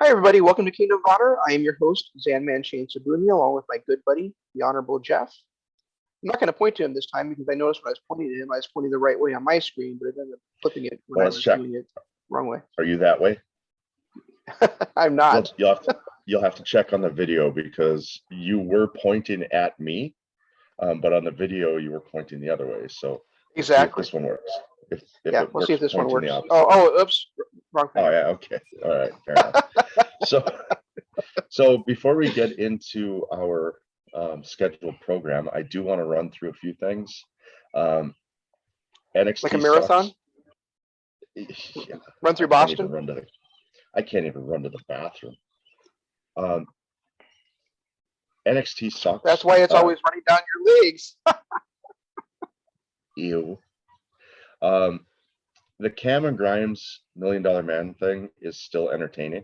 Hi, everybody. Welcome to Kingdom of Honor. I am your host, Zanman Shane Sabuni, along with my good buddy, the Honorable Jeff. I'm not going to point to him this time because I noticed when I was pointing to him, I was pointing the right way on my screen, but it ended up flipping it when I was doing it wrong way. Are you that way? I'm not. You'll have to check on the video because you were pointing at me, but on the video you were pointing the other way. So Exactly. see if this one works. If we'll see if this one works. Oops, wrong thing. Oh yeah, okay, all right, fair enough. So before we get into our scheduled program, I do want to run through a few things. NXT like a marathon. Yeah, run through Boston. I can't even run to the bathroom. NXT sucks. That's why it's always running down your legs. Ew. The Cameron Grimes $1 Million Man thing is still entertaining.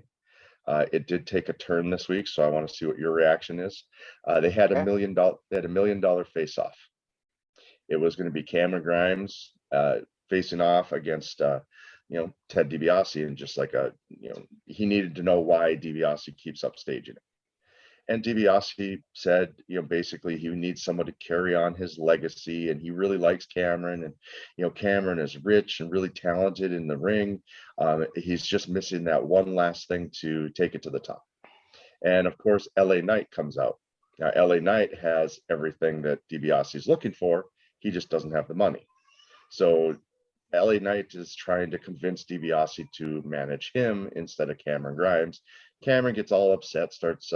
It did take a turn this week, so I want to see what your reaction is. They had $1 million face-off. It was going to be Cameron Grimes facing off against Ted DiBiase, and just like he needed to know why DiBiase keeps upstaging it. And DiBiase said, basically he needs someone to carry on his legacy, and he really likes Cameron, and Cameron is rich and really talented in the ring. He's just missing that one last thing to take it to the top. And of course, LA Knight comes out. Now, LA Knight has everything that DiBiase is looking for. He just doesn't have the money. So LA Knight is trying to convince DiBiase to manage him instead of Cameron Grimes. Cameron gets all upset, starts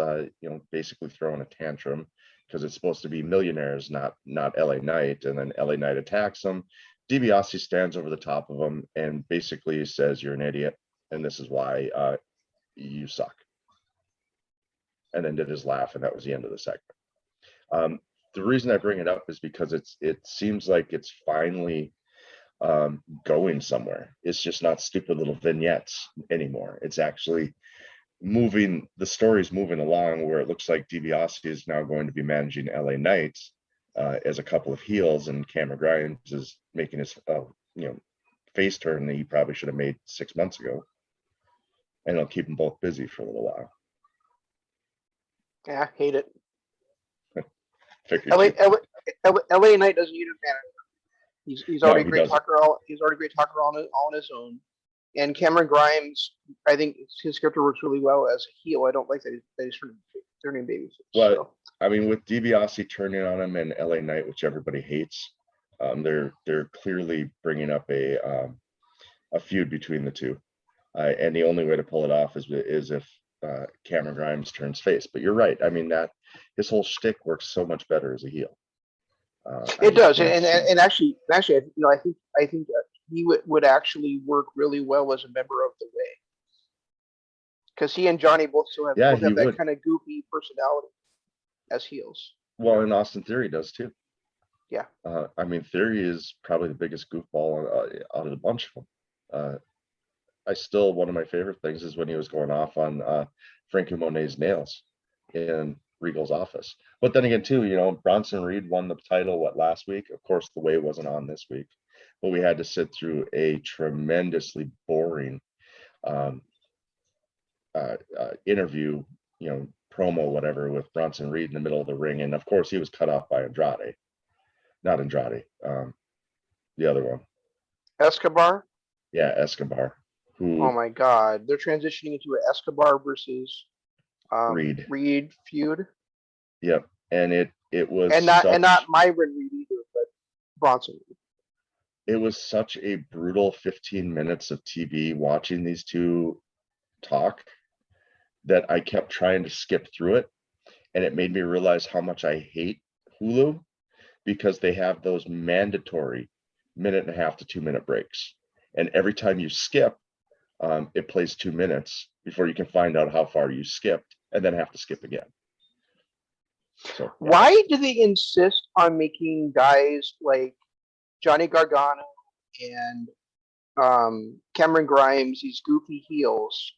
basically throwing a tantrum because it's supposed to be millionaires, not LA Knight. And then LA Knight attacks him. DiBiase stands over the top of him and basically says, "You're an idiot, and this is why you suck." And then did his laugh, and that was the end of the segment. The reason I bring it up is because it seems like it's finally going somewhere. It's just not stupid little vignettes anymore. It's actually moving. The story's moving along where it looks like DiBiase is now going to be managing LA Knight as a couple of heels, and Cameron Grimes is making his face turn that he probably should have made 6 months ago, and it'll keep them both busy for a little while. Yeah, hate it. LA Knight doesn't need a manager. He's already a great talker. He's already a great talker all on his own. And Cameron Grimes, I think his character works really well as a heel. I don't like that he's turning baby. Well, so. I mean, with DiBiase turning on him and LA Knight, which everybody hates, they're clearly bringing up a feud between the two. And the only way to pull it off is if Cameron Grimes turns face. But you're right. I mean, that his whole shtick works so much better as a heel. It does, and actually, I think he would actually work really well as a member of the Way, because he and Johnny both still have, that kind of goofy personality as heels. Well, and Austin Theory does too. Yeah. I mean, Theory is probably the biggest goofball out of the bunch of them. One of my favorite things is when he was going off on Frankie Monet's nails in Regal's office. But then again, too, Bronson Reed won the title last week. Of course, the Way wasn't on this week, but we had to sit through a tremendously boring interview, promo, whatever, with Bronson Reed in the middle of the ring, and of course, he was cut off by not Andrade, the other one, Escobar. Yeah, Escobar. Who? Oh my God, they're transitioning into an Escobar versus Reed feud. Yep, and it was not Myron Reed either, but Bronson Reed. It was such a brutal 15 minutes of TV watching these two talk that I kept trying to skip through it, and it made me realize how much I hate Hulu, because they have those mandatory 1.5 to 2 minute breaks, and every time you skip, it plays 2 minutes before you can find out how far you skipped, and then have to skip again. So, yeah. Why do they insist on making guys like Johnny Gargano and Cameron Grimes these goofy heels,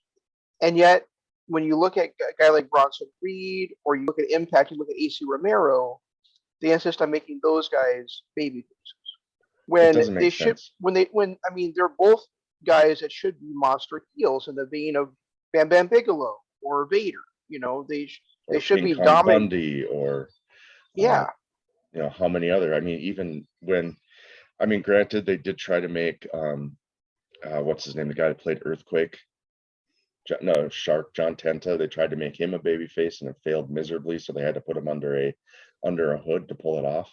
and yet when you look at a guy like Bronson Reed, or you look at Impact, you look at AC Romero, they insist on making those guys baby faces when they should. When they're both guys that should be monster heels in the vein of Bam Bam Bigelow or Vader. You know, they or should King be Kong dominant. Bundy, or uh, Yeah, you know, how many other? I mean, even when, I mean, granted, they did try to make what's his name, the guy that played Earthquake, no, Shark, John Tenta. They tried to make him a baby face, and it failed miserably, so they had to put him under a hood to pull it off.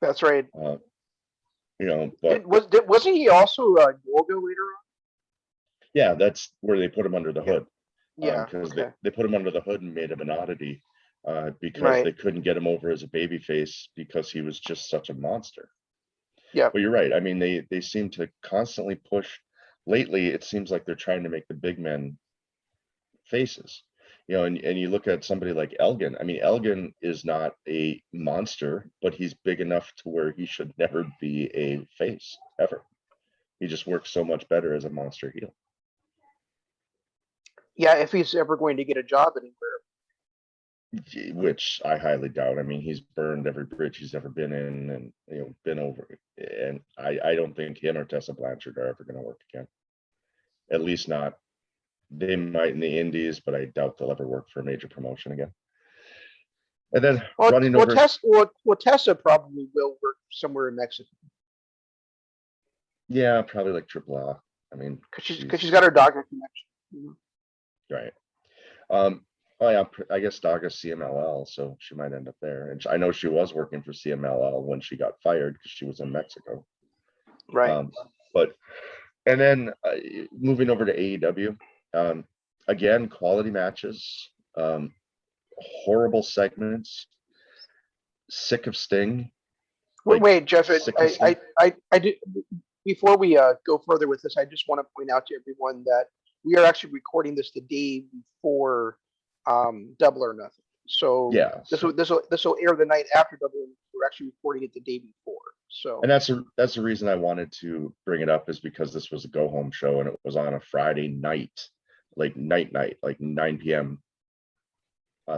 that's right. Uh, you know, but Wasn't he also Yoga later on? yeah, that's where they put him under the Yeah. hood. Yeah. Because Okay. they put him under the hood and made him an oddity, because Right. they couldn't get him over as a baby face because he was just such a monster. Yeah. But you're right. I mean, they seem to constantly push. Lately, it seems like they're trying to make the big men faces. You know, and you look at somebody like Elgin. I mean, Elgin is not a monster, but he's big enough to where he should never be a face ever. He just works so much better as a monster heel. Yeah. If he's ever going to get a job anywhere. Which I highly doubt. I mean, he's burned every bridge he's ever been in, and you know, been over. And I don't think him or Tessa Blanchard are ever going to work again. At least not. They might in the Indies, but I doubt they'll ever work for a major promotion again. And then running over. Tessa probably will work somewhere in Mexico Yeah, probably like AAA. I mean, because she's got her doctor connection. Right. Oh yeah, I guess Daga's CMLL, so she might end up there. And I know she was working for CMLL when she got fired because she was in Mexico. Right. But and then moving over to AEW, again, quality matches, horrible segments, sick of Sting. Wait, Jeff. sick of Sting. I did before we go further with this. I just want to point out to everyone that we are actually recording this the day before Double or Nothing. So Yeah, this will air the night after Double or Nothing. We're actually recording it the day before. So and that's the reason I wanted to bring it up, is because this was a go home show and it was on a Friday night, like night, like 9 p.m.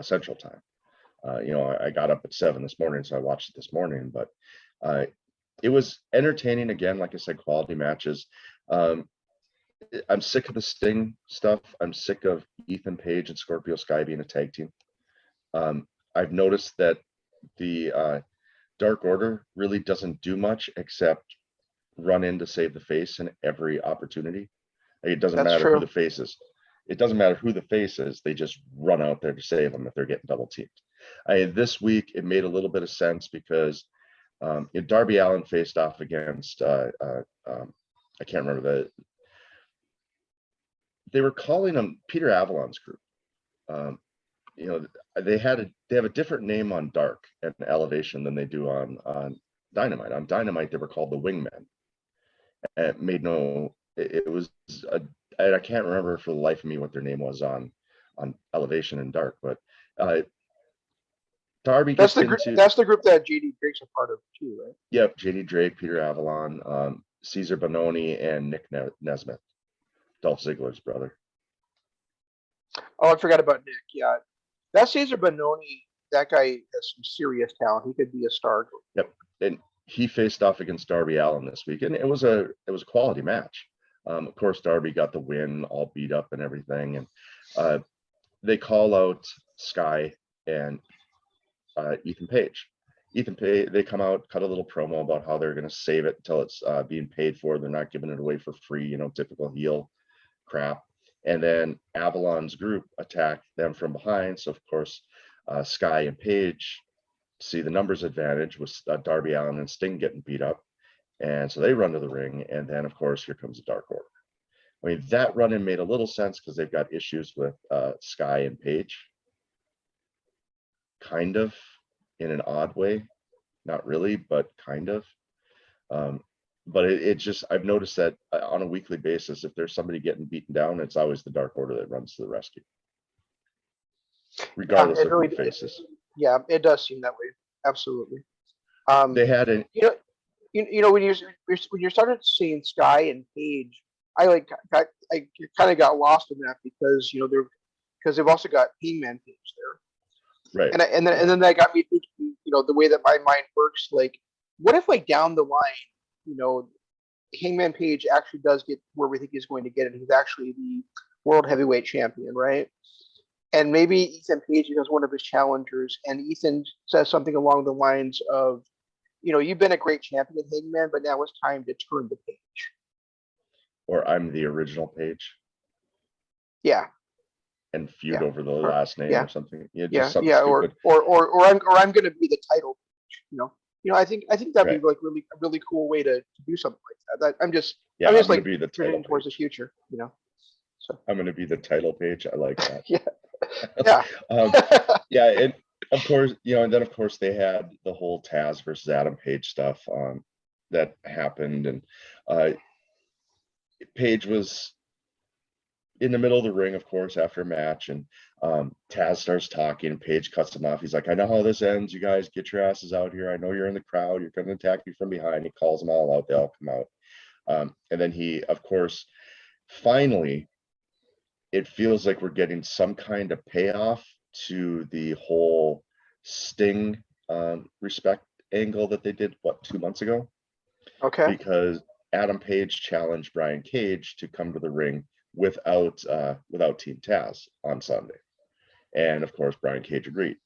Central Time. You know, I got up at 7 this morning, so I watched it this morning. But it was entertaining. Again, like I said, quality matches. I'm sick of the Sting stuff. I'm sick of Ethan Page and Scorpio Sky being a tag team. I've noticed that the Dark Order really doesn't do much except run in to save the face in every opportunity. It doesn't that's matter true. who the face is. It doesn't matter who the face is. They just run out there to save them if they're getting double teamed. This week, it made a little bit of sense because Darby Allin faced off against, I can't remember they were calling him Peter Avalon's group. You know, they have a different name on Dark and Elevation than they do on Dynamite. On Dynamite, they were called the Wingmen. And it made it was and I can't remember for the life of me what their name was on Elevation and Dark, but Darby That's gets the into. That's the group that JD Drake's a part of too, right? Yep, JD Drake, Peter Avalon, Caesar Bononi, and Nick Nesmith, Dolph Ziggler's brother. Oh, I forgot about Nick. Yeah, that Caesar Bononi. That guy has some serious talent. He could be a star. Yep, and he faced off against Darby Allin this week, and it was a quality match. Of course, Darby got the win, all beat up and everything, and they call out Sky and Ethan Page. Ethan Page, they come out, cut a little promo about how they're going to save it until it's being paid for. They're not giving it away for free, you know, typical heel crap. And then Avalon's group attack them from behind. So, of course, Sky and Page see the numbers advantage with Darby Allin and Sting getting beat up. And so they run to the ring. And then, of course, here comes the Dark Order. I mean, that run-in made a little sense because they've got issues with Sky and Page. Kind of, in an odd way. Not really, but kind of. But it just, I've noticed that on a weekly basis, if there's somebody getting beaten down, it's always the Dark Order that runs to the rescue. Regardless of who the face is. Yeah, it does seem that way. Absolutely. They had an. You know when you started seeing Sky and Page, I kind of got lost in that because because they've also got Hangman Page there. Right. And then that got me thinking, the way that my mind works, like, what if like down the line, Hangman Page actually does get where we think he's going to get, and he's actually world heavyweight champion, right? And maybe Ethan Page becomes one of his challengers, and Ethan says something along the lines of, you've been a great champion, Hangman, but now it's time to turn the page. Or I'm the original Page. Yeah. And feud Yeah. over the last name or something. Just something stupid. Or I'm going to be the title page. I think that'd be like really a really cool way to do something like that. I'm just like be the title towards page. the future. So I'm going to be the title page. I like that. yeah. And of course, and then of course they had the whole Taz versus Adam Page stuff that happened, and Page was in the middle of the ring, of course, after a match, and Taz starts talking, and Page cuts him off. He's like, I know how this ends. You guys get your asses out here. I know you're in the crowd. You're going to attack me from behind. He calls them all out. They all come out. And then he, of course, finally, it feels like we're getting some kind of payoff to the whole Sting respect angle that they did, 2 months ago? Okay. Because Adam Page challenged Brian Cage to come to the ring without Team Taz on Sunday, and of course Brian Cage agreed.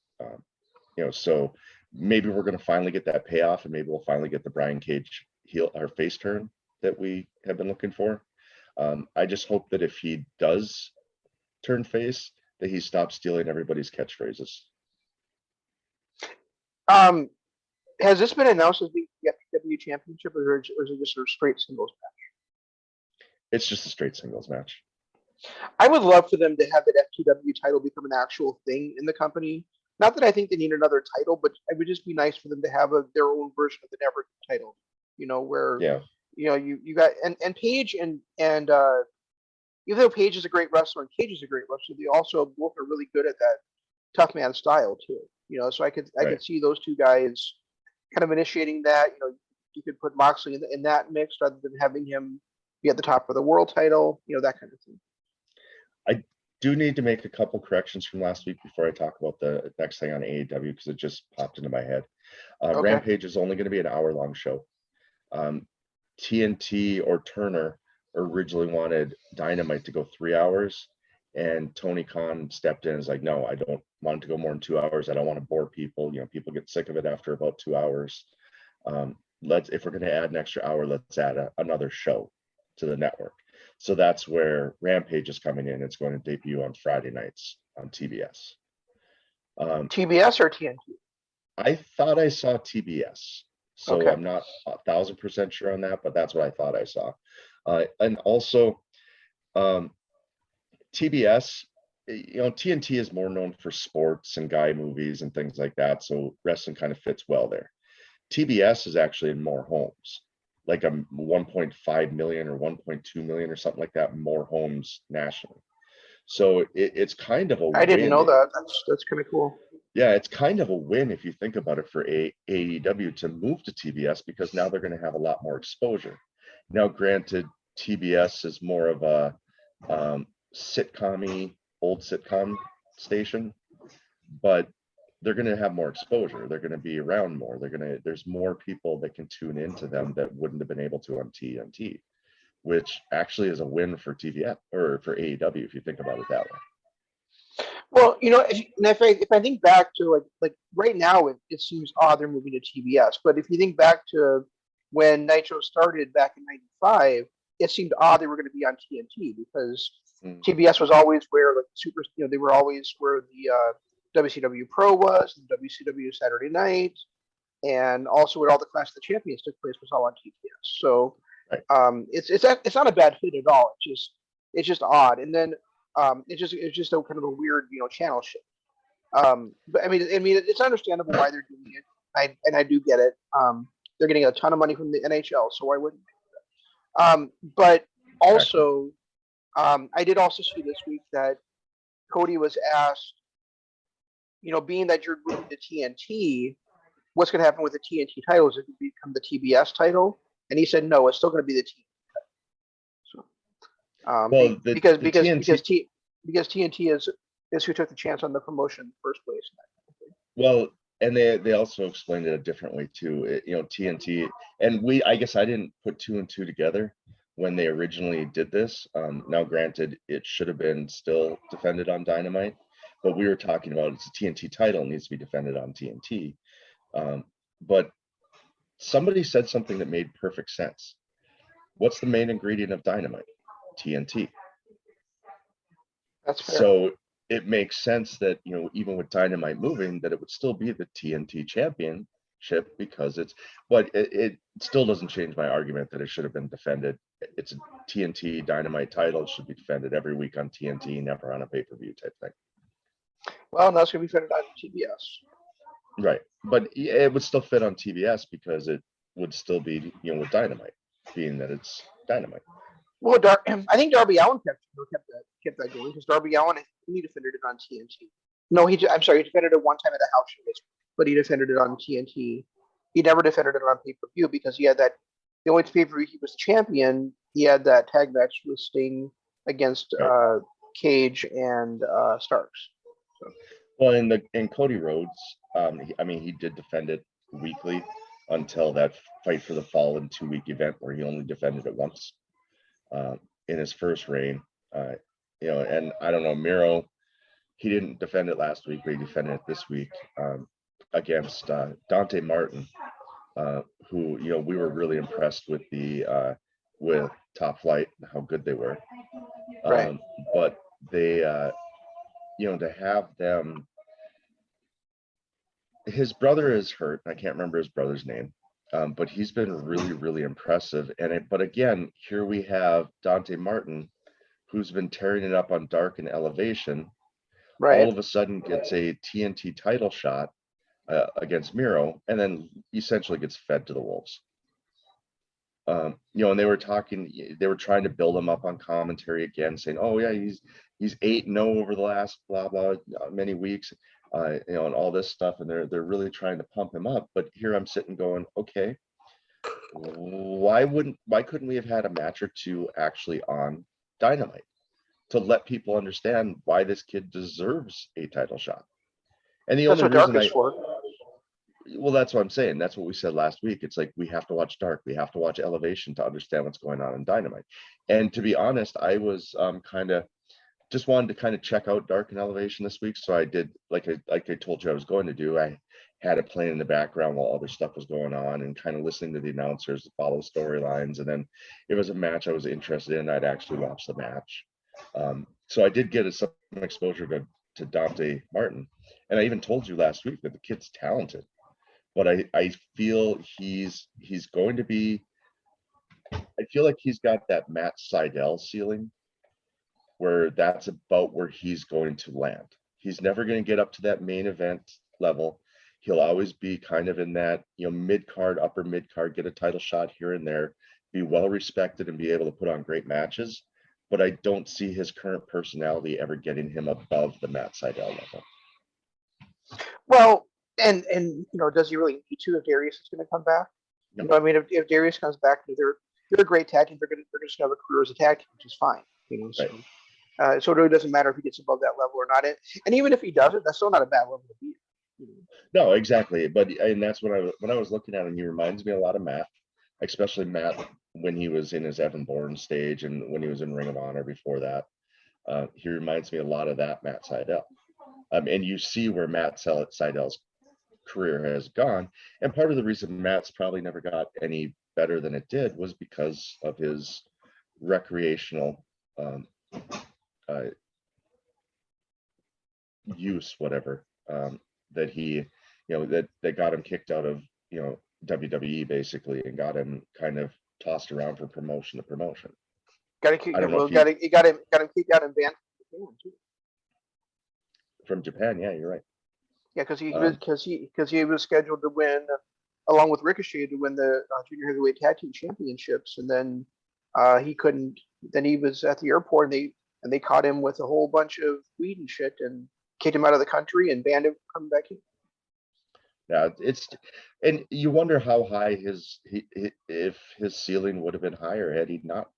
So maybe we're going to finally get that payoff, and maybe we'll finally get the Brian Cage heel or face turn that we have been looking for. I just hope that if he does turn face, that he stops stealing everybody's catchphrases. Has this been announced as being the Ftw Championship, or is it just a straight singles match? It's just a straight singles match. I would love for them to have that FTW title become an actual thing in the company. Not that I think they need another title, but it would just be nice for them to have their own version of the Never title. Where you got and Page and even though Page is a great wrestler and Cage is a great wrestler, they also both are really good at that tough man style too. So I could see those two guys kind of initiating that. You could put Moxley in that mix rather than having him be at the top of the world title. That kind of thing. I do need to make a couple corrections from last week before I talk about the next thing on AEW, because it just popped into my head. Rampage is only going to be an hour-long show. TNT or Turner originally wanted Dynamite to go 3 hours, and Tony Khan stepped in and was like, no, I don't want it to go more than 2 hours. I don't want to bore people. People get sick of it after about 2 hours. If we're going to add an extra hour, let's add another show to the network. So that's where Rampage is coming in. It's going to debut on Friday nights on TBS. TBS or TNT? I thought I saw TBS. So okay. I'm not 1,000% sure on that, but that's what I thought I saw. And also, TBS, TNT is more known for sports and guy movies and things like that. So wrestling kind of fits well there. TBS is actually in more homes, like a 1.5 million or 1.2 million or something like that, more homes nationally. So it's kind of a win. I didn't know that. That's kind of cool. Yeah, it's kind of a win if you think about it for AEW to move to TBS, because now they're going to have a lot more exposure. Now, granted, TBS is more of a sitcom-y, old sitcom station, but they're going to have more exposure. They're going to be around more. There's more people that can tune into them that wouldn't have been able to on TNT, which actually is a win for TBS or for AEW if you think about it that way. Well, if I think back to like right now, it seems odd they're moving to TBS. But if you think back to when Nitro started back in '95, it seemed odd they were going to be on TNT, because TBS was always where they were always where the WCW Pro was, and WCW Saturday Night, and also where all the Clash of the Champions took place was all on TBS. So it's not a bad fit at all. It's just odd. And then it's just a kind of a weird channel shift. But I mean it's understandable why they're doing it. I do get it. They're getting a ton of money from the NHL, so why wouldn't they? But also, I did also see this week that Cody was asked, being that you're moving to TNT, what's going to happen with the TNT title? Is it going to become the TBS title? And he said, no, it's still going to be the TNT title. So, because TNT is who took the chance on the promotion in the first place. Well, and they also explained it a different way too. TNT, and I guess I didn't put two and two together, when they originally did this. Now, granted, it should have been still defended on Dynamite, but we were talking about it's a TNT title, needs to be defended on TNT. But somebody said something that made perfect sense. What's the main ingredient of Dynamite? TNT. That's fair. So it makes sense that, you know, even with Dynamite moving, that it would still be the TNT championship, because it's, but it still doesn't change my argument that it should have been defended. It's a TNT Dynamite title, it should be defended every week on TNT, never on a pay-per-view type thing. Well, now it's going to be defended on TBS. Right. But it would still fit on TBS because it would still be, you know, with Dynamite, being that it's Dynamite. Well, I think Darby Allin kept that going, because Darby Allin he defended it on TNT. No, I'm sorry, he defended it one time at the house shows, but he defended it on TNT. He never defended it on pay-per-view because he had that. The only pay-per-view he was champion, he had that tag match with Sting against Cage and Starks. So. Well, in Cody Rhodes, he did defend it weekly until that Fight for the Fallen 2-week event where he only defended it once in his first reign. You know, and I don't know, Miro, he didn't defend it last week, but he defended it this week against Dante Martin, who, you know, we were really impressed with with Top Flight, how good they were. Right. But they, you know, to have them, his brother is hurt. I can't remember his brother's name, but he's been really, really impressive. But again, here we have Dante Martin, who's been tearing it up on Dark and Elevation. Right. All of a sudden gets a TNT title shot against Miro, and then essentially gets fed to the wolves. You know, and they were trying to build him up on commentary again, saying, "Oh yeah, he's 8-0 over the last blah blah many weeks." You know, and all this stuff, and they're really trying to pump him up. But here I'm sitting going, okay, why couldn't we have had a match or two actually on Dynamite to let people understand why this kid deserves a title shot? And the only reason well, that's what I'm saying. That's what we said last week. It's like, we have to watch Dark, we have to watch Elevation to understand what's going on in Dynamite. And to be honest, I was just wanted to kind of check out Dark and Elevation this week. So I did, like I told you I was going to do. I had it playing in the background while other stuff was going on, and kind of listening to the announcers to follow storylines. And then if it was a match I was interested in, I'd actually watch the match. So I did get some exposure to Dante Martin. And I even told you last week that the kid's talented. But I feel he's going to be, I feel like he's got that Matt Sydal ceiling, where that's about where he's going to land. He's never going to get up to that main event level. He'll always be kind of in that, you know, mid-card, upper mid-card, get a title shot here and there, be well respected and be able to put on great matches. But I don't see his current personality ever getting him above the Matt Sydal level. Well, and you know, does he really need to if Darius is going to come back? No. You know, I mean, if Darius comes back, they're a great tag team. They're just going to have a career as a tag team, which is fine. You know, so. Right. So it really doesn't matter if he gets above that level or not. And even if he doesn't, that's still not a bad level to be. You know? No, exactly. And that's when I was looking at him, he reminds me a lot of Matt, especially Matt when he was in his Evan Bourne stage and when he was in Ring of Honor before that. He reminds me a lot of that Matt Sydal. And you see where Matt Sydal's career has gone. And part of the reason Matt's probably never got any better than it did was because of his recreational use, whatever, that he, you know, that got him kicked out of, you know, WWE basically, and got him kind of tossed around from promotion to promotion. Got him kicked out and banned from Japan. Yeah, you're right. Yeah, because he was scheduled to win, along with Ricochet, to win the Junior Heavyweight Tag Team Championships, and then he couldn't. Then he was at the airport, and they caught him with a whole bunch of weed and shit, and kicked him out of the country and banned him from coming back in. Yeah, and you wonder how high if his ceiling would have been higher had he not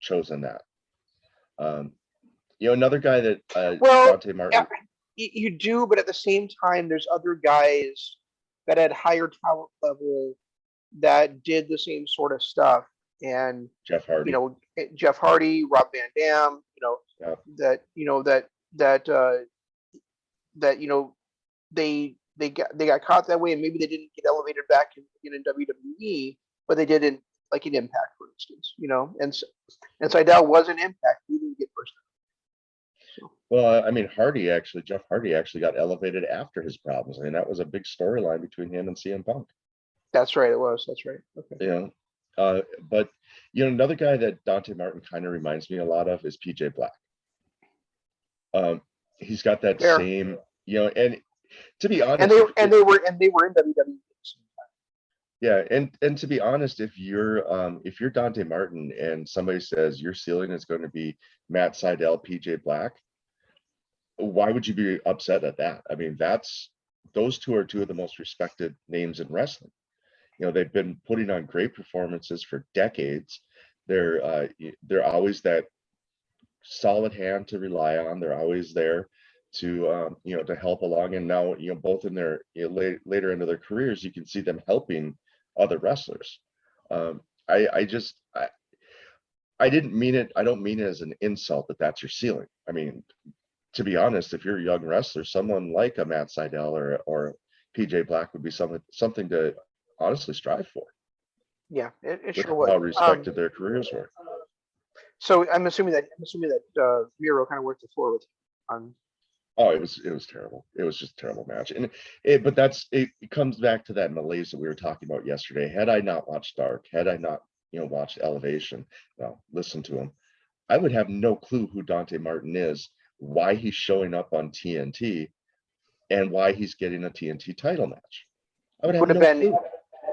chosen that. You know, another guy that Dante Martin. Yeah, you do, but at the same time, there's other guys that had higher talent level that did the same sort of stuff, and Jeff Hardy. Jeff Hardy, Rob Van Dam, Yeah. they got caught that way, and maybe they didn't get elevated back in WWE, but they did in Impact, for instance, and Seidel was an Impact. He didn't get first. Well, I mean, Jeff Hardy actually got elevated after his problems. I mean, that was a big storyline between him and CM Punk. That's right. It was. That's right. Okay. But another guy that Dante Martin kind of reminds me a lot of is PJ Black. He's got that same, and to be honest, and they were in WWE. Yeah, and to be honest, if you're Dante Martin and somebody says your ceiling is going to be Matt Sydal, PJ Black, why would you be upset at that? I mean, those two are two of the most respected names in wrestling. They've been putting on great performances for decades. They're always that solid hand to rely on. They're always there to to help along. And now both in their later into their careers, you can see them helping other wrestlers. I didn't mean it. I don't mean it as an insult that that's your ceiling. I mean, to be honest, if you're a young wrestler, someone like a Matt Sydal or PJ Black would be something to honestly strive for. Yeah, it sure would. How respected their careers were. So I'm assuming that Miro kind of worked the floor with on. Oh, it was terrible. It was just a terrible match, and but it comes back to that malaise that we were talking about yesterday. Had I not watched Dark, had I not watched Elevation, listen to him, I would have no clue who Dante Martin is, why he's showing up on TNT, and why he's getting a TNT title match. I would have no clue.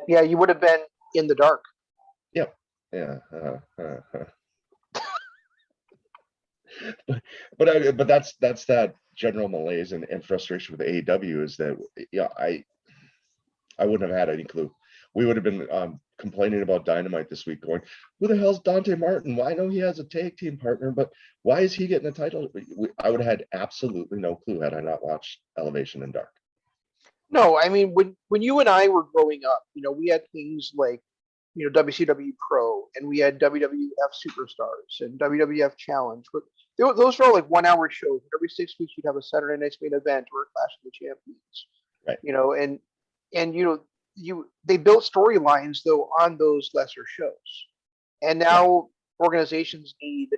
Yeah, you would have been in the dark. Yep. Yeah. But that's that general malaise and frustration with AEW is that I wouldn't have had any clue. We would have been complaining about Dynamite this week, going, "Who the hell's Dante Martin? Well, I know he has a tag team partner, but why is he getting a title?" I would have had absolutely no clue had I not watched Elevation and Dark. No, I mean when you and I were growing up, we had things like WCW Pro, and we had WWF Superstars and WWF Challenge. But those were all like 1 hour shows. Every 6 weeks you'd have a Saturday night's main event or a Clash of the Champions. Right. And they built storylines though on those lesser shows. And now organizations need,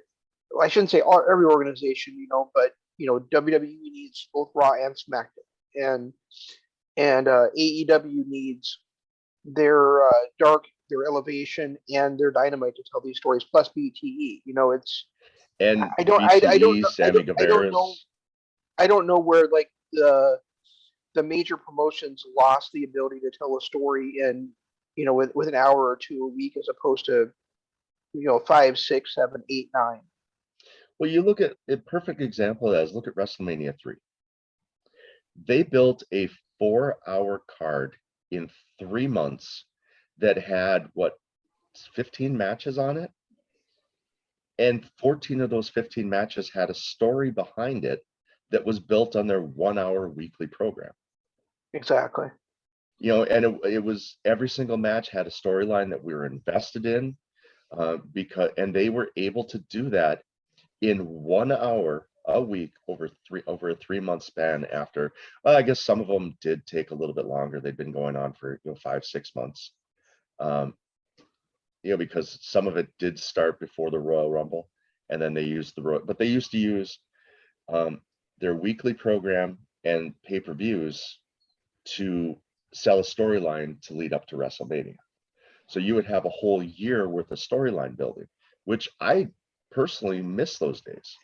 well, I shouldn't say every organization, but WWE needs both Raw and SmackDown, and AEW needs their Dark, their Elevation, and their Dynamite to tell these stories, plus BTE. It's and I don't know where like the major promotions lost the ability to tell a story in with an hour or two a week, as opposed to 5, 6, 7, 8, 9. Well, you look at a perfect example of that is look at WrestleMania 3. They built a 4-hour card in 3 months that had 15 matches on it, and 14 of those 15 matches had a story behind it that was built on their 1 hour weekly program. Exactly. And it was every single match had a storyline that we were invested in, and they were able to do that in 1 hour a week over a 3-month span. After, well, I guess some of them did take a little bit longer. They'd been going on for 5-6 months, because some of it did start before the Royal Rumble, and then they used but they used to use their weekly program and pay-per-views to sell a storyline to lead up to WrestleMania. So you would have a whole year worth of storyline building, which I personally miss those days.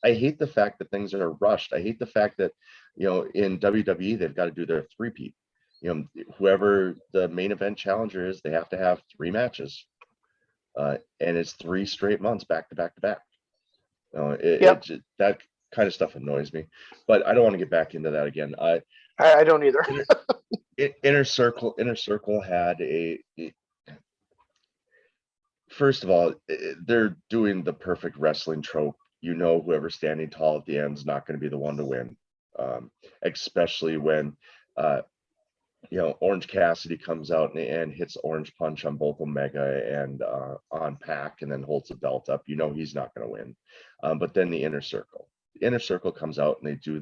I hate the fact that things are rushed. I hate the fact that, in WWE, they've got to do their three-peat. Whoever the main event challenger is, they have to have 3 matches. And it's 3 straight months back to back to back. That kind of stuff annoys me, but I don't want to get back into that again. I don't either. Inner Circle had first of all, they're doing the perfect wrestling trope. Whoever's standing tall at the end is not going to be the one to win, especially when Orange Cassidy comes out and hits Orange Punch on both Omega and on Pac, and then holds the belt up. He's not going to win. But then the Inner Circle. The Inner Circle comes out and they do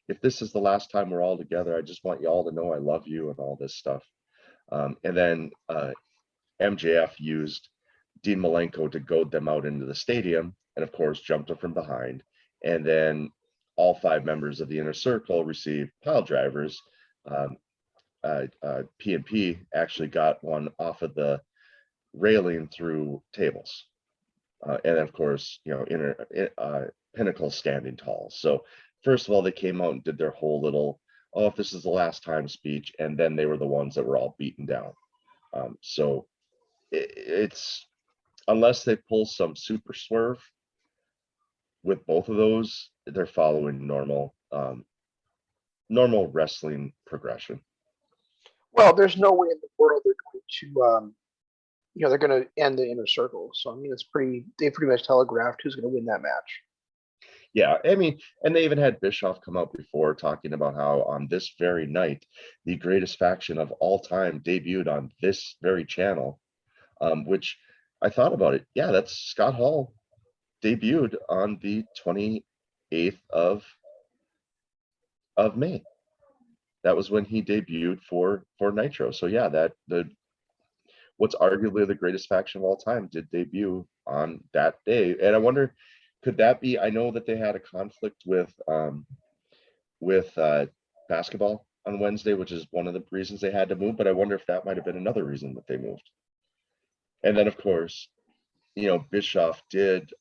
if this is the last time we're all together, I just want you all to know I love you and all this stuff. And then MJF used Dean Malenko to goad them out into the stadium, and of course jumped them from behind. And then all 5 members of the Inner Circle received pile drivers. P&P actually got one off of the railing through tables. And of course, Pinnacle standing tall. So first of all, they came out and did their whole little, if this is the last time speech, and then they were the ones that were all beaten down. So it's, unless they pull some super swerve with both of those, they're following normal wrestling progression. Well, there's no way in the world they're going to, they're going to end the Inner Circle. So, I mean, they pretty much telegraphed who's going to win that match. Yeah, I mean, and they even had Bischoff come out before talking about how on this very night, the greatest faction of all time debuted on this very channel, which I thought about it. Yeah, that's Scott Hall debuted on the 28th of May. That was when he debuted for Nitro. So yeah, what's arguably the greatest faction of all time did debut on that day. And I wonder, could that be, I know that they had a conflict with basketball on Wednesday, which is one of the reasons they had to move, but I wonder if that might have been another reason that they moved. And then of course, Bischoff did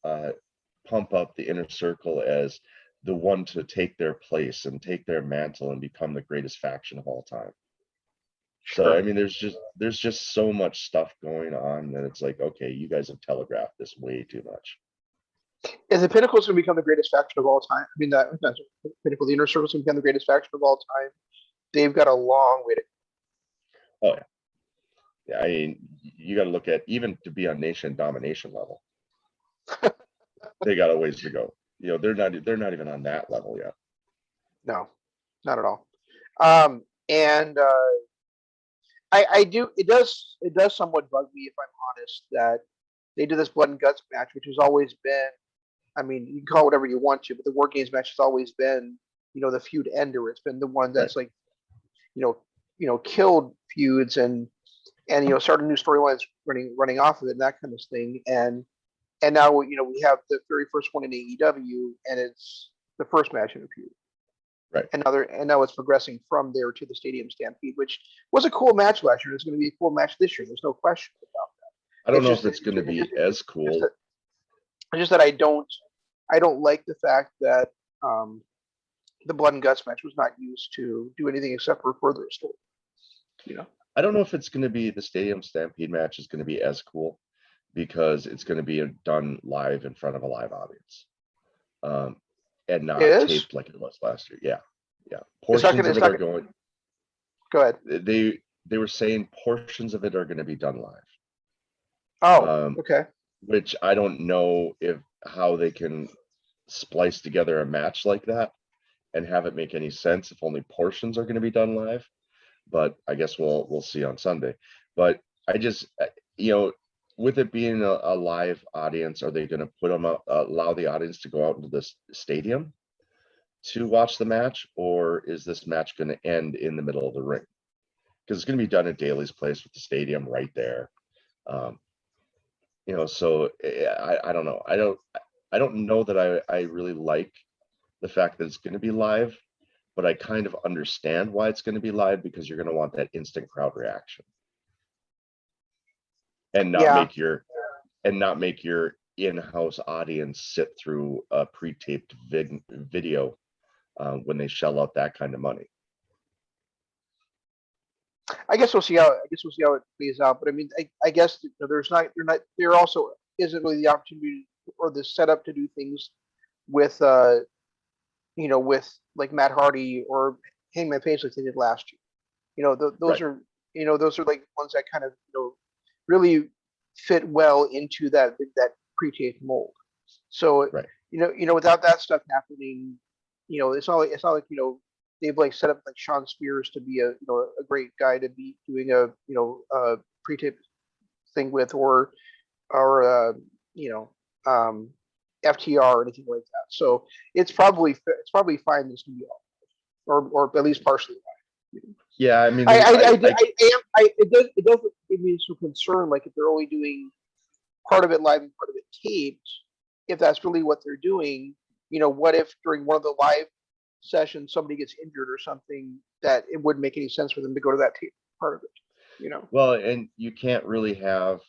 pump up the Inner Circle as the one to take their place and take their mantle and become the greatest faction of all time. Sure. So I mean, there's just so much stuff going on that it's like, okay, you guys have telegraphed this way too much. Is the Pinnacle's going to become the greatest faction of all time? I mean, Pinnacle, the Inner Circle's going to become the greatest faction of all time. They've got a long way to go. Oh yeah. Yeah, I mean, you got to look at, even to be on nation domination level, they got a ways to go. They're not even on that level yet. No, not at all. And I do. It does somewhat bug me, if I'm honest, that they do this blood and guts match, which has always been. I mean, you can call it whatever you want to, but the War Games match has always been, the feud ender. It's been the one that's right. Killed feuds and started new storylines running off of it and that kind of thing. And now we have the very first one in AEW, and it's the first match in a feud. Right. And now it's progressing from there to the Stadium Stampede, which was a cool match last year. It's going to be a cool match this year. There's no question about that. I don't know if it's going to be as cool. Just that I don't like the fact that the blood and guts match was not used to do anything except for further a story. I don't know if it's going to be, the Stadium Stampede match is going to be as cool, because it's going to be done live in front of a live audience, and not taped like it was last year. Yeah. Portions of it are going. Go ahead. They were saying portions of it are going to be done live. Oh, okay. Which I don't know how they can splice together a match like that and have it make any sense if only portions are going to be done live. But I guess we'll see on Sunday. But I just, with it being a live audience, are they going to put them allow the audience to go out into the stadium to watch the match, or is this match going to end in the middle of the ring? Because it's going to be done at Daly's place with the stadium right there. So I don't know. I don't know that I really like the fact that it's going to be live, but I kind of understand why it's going to be live, because you're going to want that instant crowd reaction, and not make your in-house audience sit through a pre-taped video when they shell out that kind of money. I guess we'll see how it plays out. But I mean, I guess there also isn't really the opportunity or the setup to do things with with like Matt Hardy or Hangman Page like they did last year. Those are like ones that kind of really fit well into that pre-taped mold. So right. without that stuff happening, it's not like they've like set up like Sean Spears to be a great guy to be doing a pre-tape thing with, or you know FTR or anything like that. So it's probably fine. This can be all, or at least partially. Yeah, I mean, It does give me some concern, like if they're only doing part of it live and part of it taped, if that's really what they're doing, what if during one of the live sessions somebody gets injured or something, that it wouldn't make any sense for them to go to that tape part of it, well, and you can't really have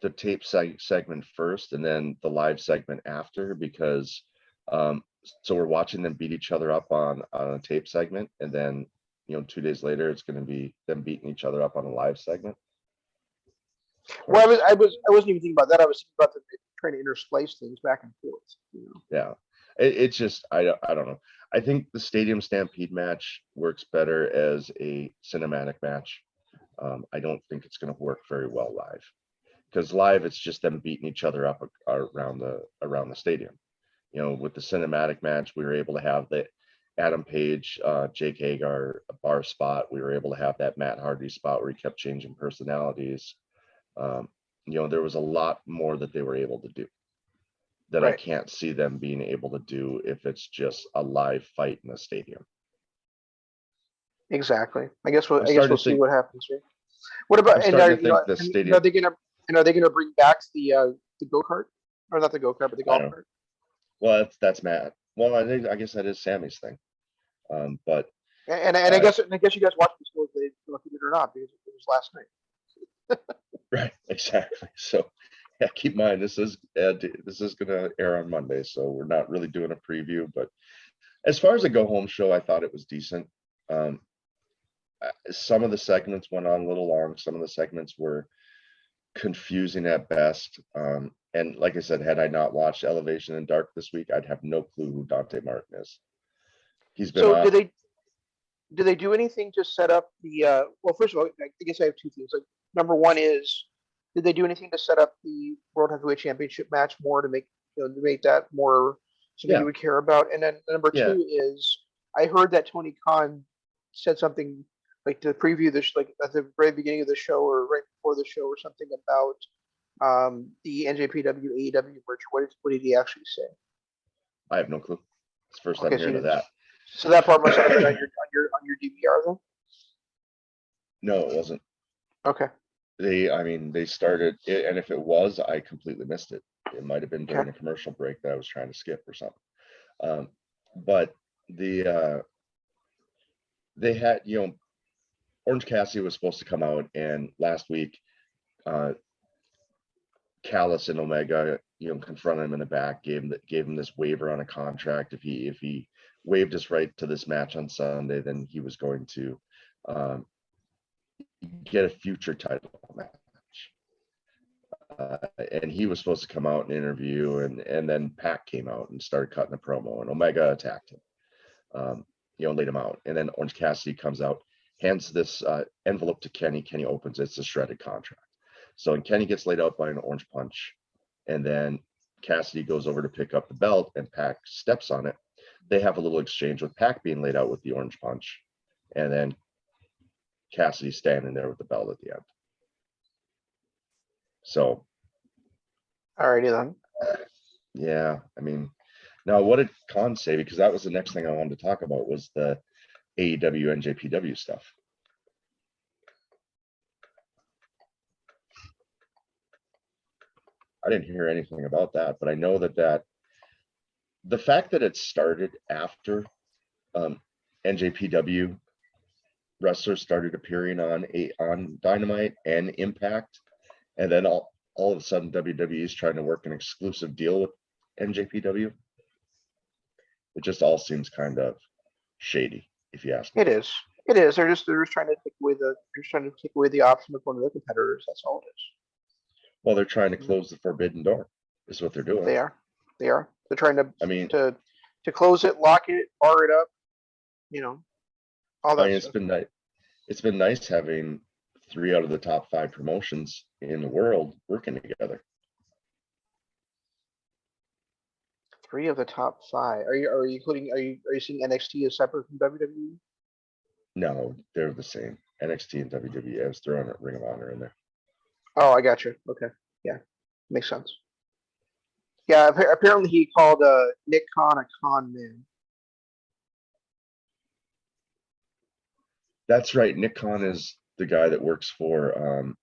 the tape segment first and then the live segment after, because so we're watching them beat each other up on a tape segment, and then 2 days later it's going to be them beating each other up on a live segment. Well, I wasn't even thinking about that. I was thinking about trying to intersplice things back and forth. Yeah, it's just I don't know. I think the Stadium Stampede match works better as a cinematic match. I don't think it's going to work very well live, because live it's just them beating each other up around the stadium. With the cinematic match, we were able to have the Adam Page, Jake Hagar bar spot. We were able to have that Matt Hardy spot where he kept changing personalities. There was a lot more that they were able to do that I can't see them being able to do if it's just a live fight in a stadium. Exactly. I guess we'll see what happens here. What I'm about, starting to think the stadium. Are they gonna bring back the go-kart, or not the go-kart, but the golf cart? Well, that's Matt. Well, I guess that is Sammy's thing. But I guess you guys watched this if you did or not, because it was last night. Right, exactly. So yeah, keep in mind this is gonna air on Monday, so we're not really doing a preview. But as far as the go home show, I thought it was decent. Some of the segments went on a little long. Some of the segments were confusing at best. And like I said, had I not watched Elevation and Dark this week, I'd have no clue who Dante Martin is. He's been so do they do anything to set up the well, first of all, I guess I have two things. Like, number one is, did they do anything to set up the World Heavyweight Championship match more to make that more something you would care about? And then number two is, I heard that Tony Khan said something like to preview this, like at the very beginning of the show or right before the show or something about the NJPW AEW merge. What did he actually say? I have no clue. It's the first time hearing of that. So that part must have been on your DVR then? No, it wasn't. Okay. They started it, and if it was, I completely missed it. It might have been during a commercial break that I was trying to skip or something. But they had, Orange Cassidy was supposed to come out, and last week, Callis and Omega, confronted him in the back, gave him this waiver on a contract. If he waived his right to this match on Sunday, then he was going to get a future title match. And he was supposed to come out and interview, and then Pac came out and started cutting a promo, and Omega attacked him, laid him out. And then Orange Cassidy comes out, hands this envelope to Kenny. Kenny opens it. It's a shredded contract. So and Kenny gets laid out by an orange punch, and then Cassidy goes over to pick up the belt, and Pac steps on it. They have a little exchange with Pac being laid out with the orange punch, and then Cassidy standing there with the belt at the end. So, alrighty then. Yeah, now what did Khan say? Because that was the next thing I wanted to talk about, was the AEW NJPW stuff. I didn't hear anything about that, but I know that the fact that it started after NJPW wrestlers started appearing on Dynamite and Impact, and then all of a sudden WWE is trying to work an exclusive deal with NJPW. It just all seems kind of shady, if you ask me. It is. They're just trying to take away the option of one of their competitors. That's all it is. Well, they're trying to close the forbidden door, is what they're doing. They are. They're trying to. To close it, lock it, bar it up. All that. It's been nice having 3 out of the top 5 promotions in the world working together. 3 of the top 5. Are you including? Are you seeing NXT as separate from WWE? No, they're the same. NXT and WWE. I was throwing a Ring of Honor in there. Oh, I got you. Okay, yeah, makes sense. Yeah, apparently he called Nick Khan a con man. That's right. Nick Khan is the guy that works for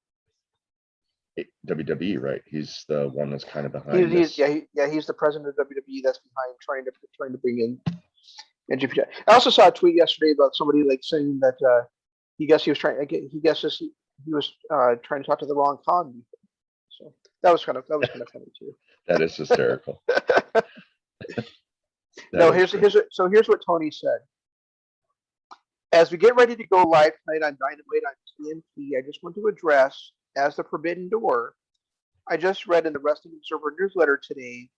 WWE, right? He's the one that's kind of behind this. He's the president of WWE that's behind trying to bring in NGP. I also saw a tweet yesterday about somebody like saying that he was trying to talk to the wrong con. So that was kind of funny too. That is hysterical. No, here's what Tony said. As we get ready to go live tonight on Dynamite on TNT, I just want to address, as the Forbidden Door, I just read in the Wrestling Observer newsletter today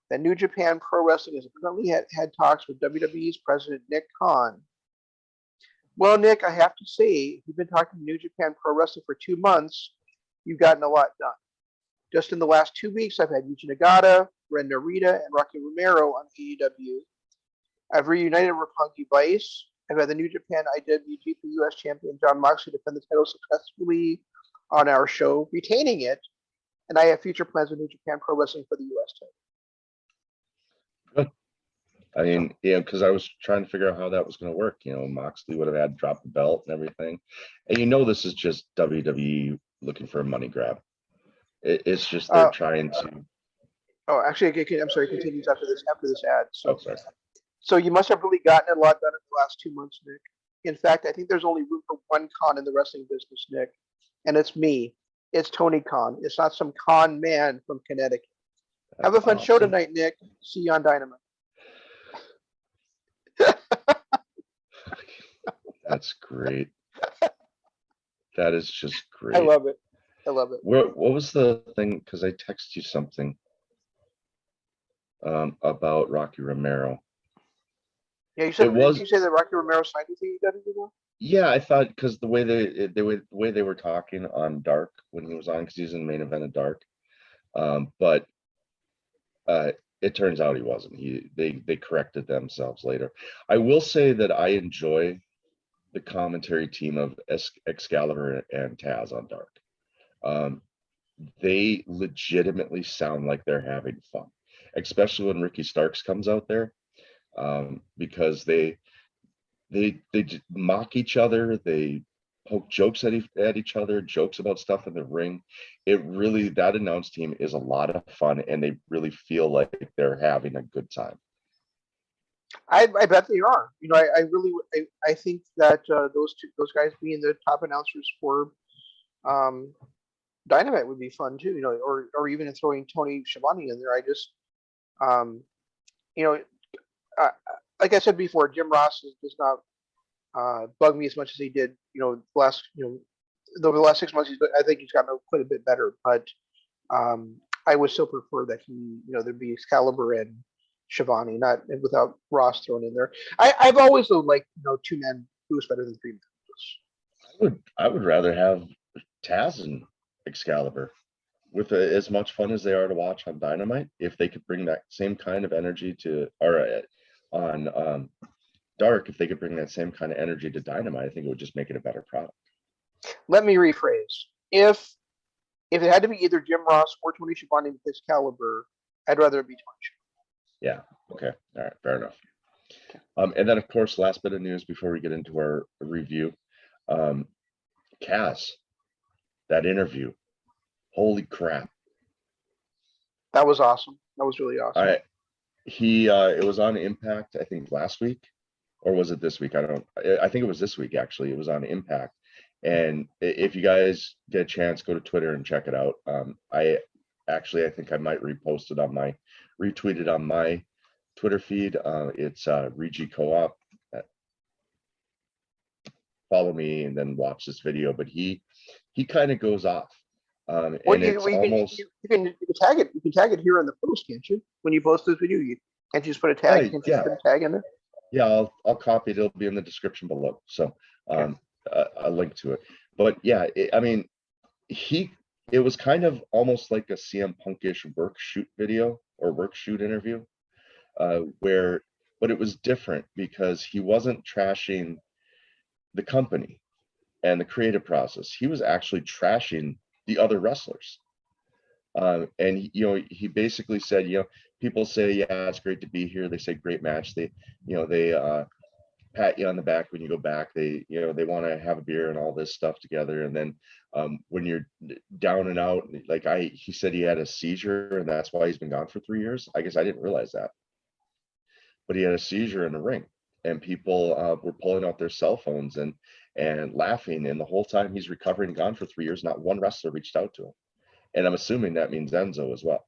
that New Japan Pro Wrestling has apparently had talks with WWE's president, Nick Khan. Well, Nick, I have to say, you've been talking to New Japan Pro Wrestling for 2 months. You've gotten a lot done. Just in the last 2 weeks, I've had Yuji Nagata, Ren Narita, and Rocky Romero on AEW. I've reunited with Punky Vice. I've had the New Japan IWGP US champion John Moxley defend the title successfully on our show, retaining it. And I have future plans with New Japan Pro Wrestling for the US title. Good. I mean, yeah, because I was trying to figure out how that was going to work. Moxley would have had to drop the belt and everything. And this is just WWE looking for a money grab. It's just they're trying to. Oh, actually, I'm sorry. It continues after this ad. Oh, sorry. So you must have really gotten a lot done in the last 2 months, Nick. In fact, I think there's only room for one con in the wrestling business, Nick, and it's me. It's Tony Khan. It's not some con man from Connecticut. Have a fun show tonight, Nick. See you on Dynamite. That's great. That is just great. I love it. What was the thing? Because I texted you something about Rocky Romero. Yeah, you said did you say that Rocky Romero signed with AEW? Yeah, I thought because the way they were talking on Dark when he was on, because he's in the main event of Dark, but it turns out he wasn't. They corrected themselves later. I will say that I enjoy the commentary team of Excalibur and Taz on Dark. They legitimately sound like they're having fun, especially when Ricky Starks comes out there, because they mock each other, they poke jokes at each other, jokes about stuff in the ring. That announce team is a lot of fun, and they really feel like they're having a good time. I bet they are. I think that those guys being the top announcers for Dynamite would be fun too. Or even throwing Tony Schiavone in there. I just like I said before, Jim Ross does not bug me as much as he did. Over the last 6 months, I think he's gotten quite a bit better. But I would still prefer that there'd be Excalibur and Schiavone, not without Ross thrown in there. I've always liked 2 men who's better than 3 men. I would rather have Taz and Excalibur with as much fun as they are to watch on Dynamite. If they could bring that same kind of energy on Dark, if they could bring that same kind of energy to Dynamite, I think it would just make it a better product. Let me rephrase. If it had to be either Jim Ross or Tony Schiavone with Excalibur, I'd rather it be Tony Schiavone. Yeah. Okay. All right. Fair enough. And then, of course, last bit of news before we get into our review. Kaz, that interview. Holy crap. That was awesome. That was really awesome. It was on Impact, I think last week, or was it this week? I think it was this week, actually. It was on Impact. And if you guys get a chance, go to Twitter and check it out. I think I might retweet it on my Twitter feed. It's Regi Co-op. Follow me and then watch this video. But he kind of goes off. You can tag it. You can tag it here in the post, can't you? When you post this video, can't you just put a tag? Can't you put a tag in there? Yeah, I'll copy it. It'll be in the description below. So a link to it. But yeah, it was kind of almost like a CM Punkish work shoot video or work shoot interview. but it was different because he wasn't trashing the company and the creative process. He was actually trashing the other wrestlers. And he basically said, people say, yeah, it's great to be here. They say great match. They pat you on the back when you go back. They want to have a beer and all this stuff together. And then when you're down and out, like he said he had a seizure and that's why he's been gone for 3 years. I guess I didn't realize that, but he had a seizure in the ring, and people were pulling out their cell phones and laughing. And the whole time he's recovering, gone for 3 years, not one wrestler reached out to him. And I'm assuming that means Enzo as well.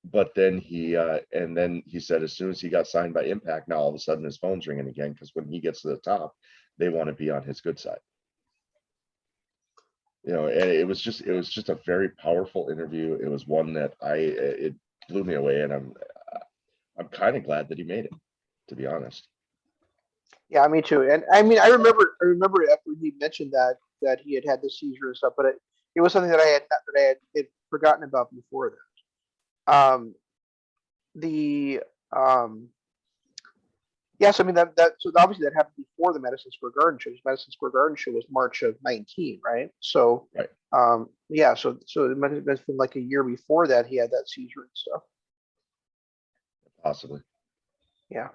But then he said as soon as he got signed by Impact, now all of a sudden his phone's ringing again, because when he gets to the top, they want to be on his good side. And it was just a very powerful interview. It was one that it blew me away, and I'm kind of glad that he made it, to be honest. Yeah, me too. And I mean, I remember after he mentioned that he had the seizure and stuff, but it was something that I had forgotten about before that. Yes, I mean so obviously that happened before the Madison Square Garden show. The Madison Square Garden show was March of 19, right? So right. Yeah, so it might have been like a year before that he had that seizure and stuff. Possibly. Yeah.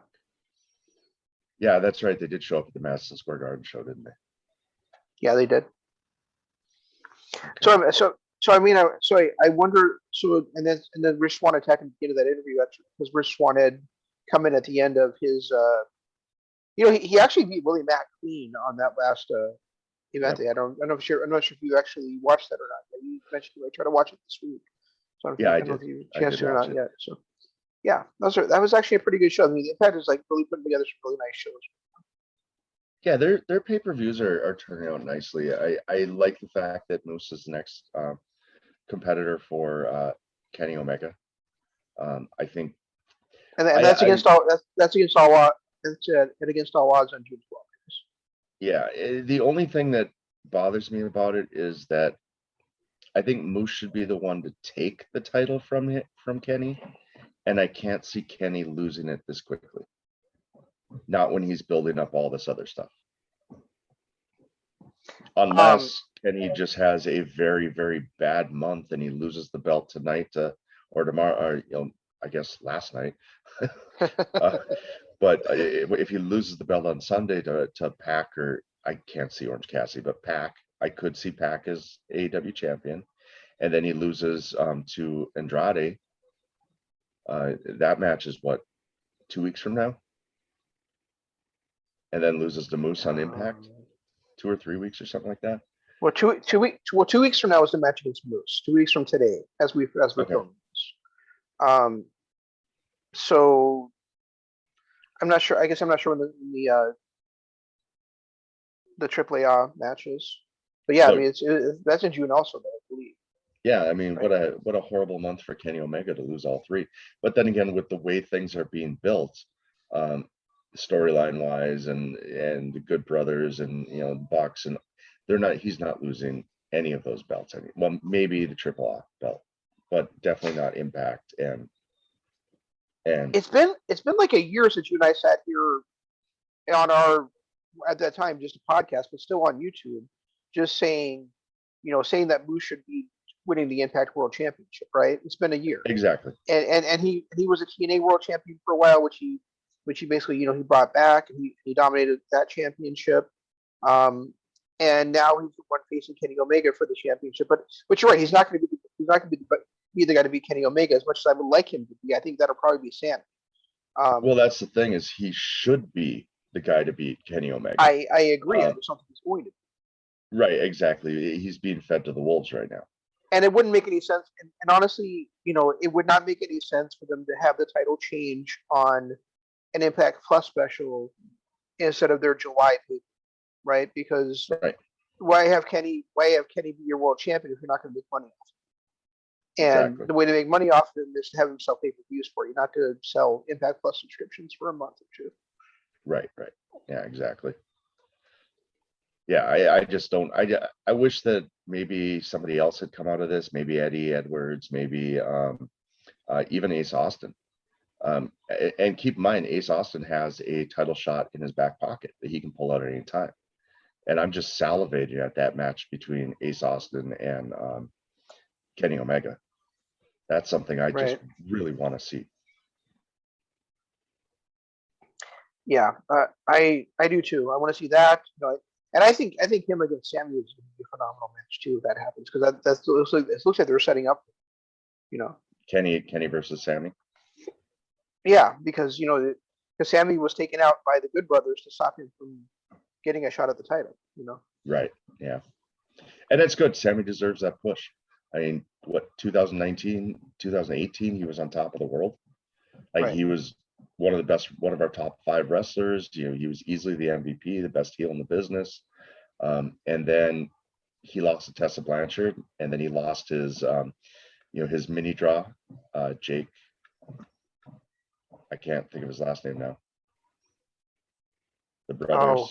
Yeah, that's right. They did show up at the Madison Square Garden show, didn't they? Yeah, they did. Okay. So I mean, I wonder. So and then Rich Swann attacked him at the end of that interview because Rich Swann had come in at the end of his. He actually beat Willie Mack clean on that last event. Yep. I'm not sure if you actually watched that or not. You mentioned you might try to watch it this week. So yeah, I don't did. know if you chanced it or not it. yet. So yeah, that was actually a pretty good show. I mean, Impact is like really putting together some really nice shows. Yeah, their pay-per-views are turning out nicely. I like the fact that Moose is the next competitor for Kenny Omega. I think, and that's against all odds on June 12th. Yeah, the only thing that bothers me about it is that I think Moose should be the one to take the title from Kenny, and I can't see Kenny losing it this quickly. Not when he's building up all this other stuff. Unless Kenny just has a very, very bad month and he loses the belt tonight or tomorrow, or I guess last night. But if he loses the belt on Sunday to Pac, or I can't see Orange Cassidy, but Pac, I could see Pac as AEW champion, and then he loses to Andrade. That match is what, 2 weeks from now, and then loses to Moose on Impact, 2 or 3 weeks or something like that. Well, 2 weeks from now is the match against Moose. 2 weeks from today, as we filming this. So I'm not sure. I guess I'm not sure when the AAA matches, but yeah, I mean that's in June also, though, I believe. Yeah, I mean, right. What a horrible month for Kenny Omega to lose all three. But then again, with the way things are being built, storyline wise, and the Good Brothers and Bucks, and he's not losing any of those belts. Well, maybe the AAA belt, but definitely not Impact. And it's been like a year since you and I sat here on our, at that time, just a podcast, but still on YouTube, just saying that Moose should be winning the Impact World Championship, right? It's been a year. Exactly. And he was a TNA World Champion for a while, which he basically, he brought back, and he dominated that championship. And now he's the one facing Kenny Omega for the championship. But you're right, he's not going to be the guy to beat Kenny Omega, as much as I would like him to be. I think that'll probably be Sam. Well, that's the thing, is he should be the guy to beat Kenny Omega. I agree. I just don't think he's going to be. Right, exactly. He's being fed to the wolves right now. And it wouldn't make any sense. And honestly, it would not make any sense for them to have the title change on an Impact Plus special instead of their July pay, right? Because why have Kenny be your world champion if you're not going to make money off him? And exactly. The way to make money off him is to have him sell pay-per-views for you, not to sell Impact Plus subscriptions for a month or two. Right. Yeah, exactly. Yeah, I just don't. I wish that maybe somebody else had come out of this. Maybe Eddie Edwards. Maybe even Ace Austin. And keep in mind, Ace Austin has a title shot in his back pocket that he can pull out at any time. And I'm just salivating at that match between Ace Austin and Kenny Omega. That's something I just really want to see. Yeah, I do too. I want to see that. You know, and I think him against Sammy is going to be a phenomenal match too if that happens, because it looks like they're setting up. You know, Kenny versus Sammy. Yeah, because because Sammy was taken out by the Good Brothers to stop him from getting a shot at the title. You know. Right. Yeah. And it's good. Sammy deserves that push. I mean, what, 2019, 2018, he was on top of the world. Like he was one of the best, one of our top 5 wrestlers. You know, he was easily the MVP, the best heel in the business. And then he lost to Tessa Blanchard, and then he lost his, his mini draw, Jake. I can't think of his last name now. The brothers. Oh,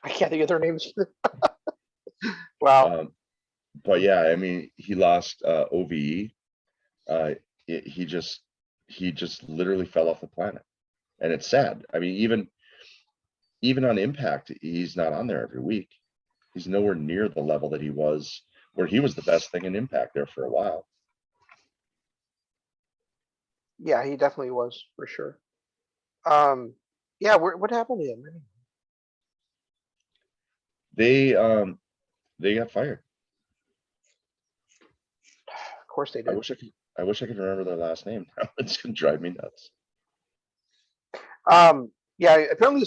I can't think of their names. Wow. But yeah, I mean, he lost OVE. He just literally fell off the planet, and it's sad. I mean, even on Impact, he's not on there every week. He's nowhere near the level that he was, where he was the best thing in Impact there for a while. Yeah, he definitely was, for sure. Yeah, what happened to him? They got fired. Of course they did. I wish I could remember their last name. It's gonna drive me nuts. Yeah, apparently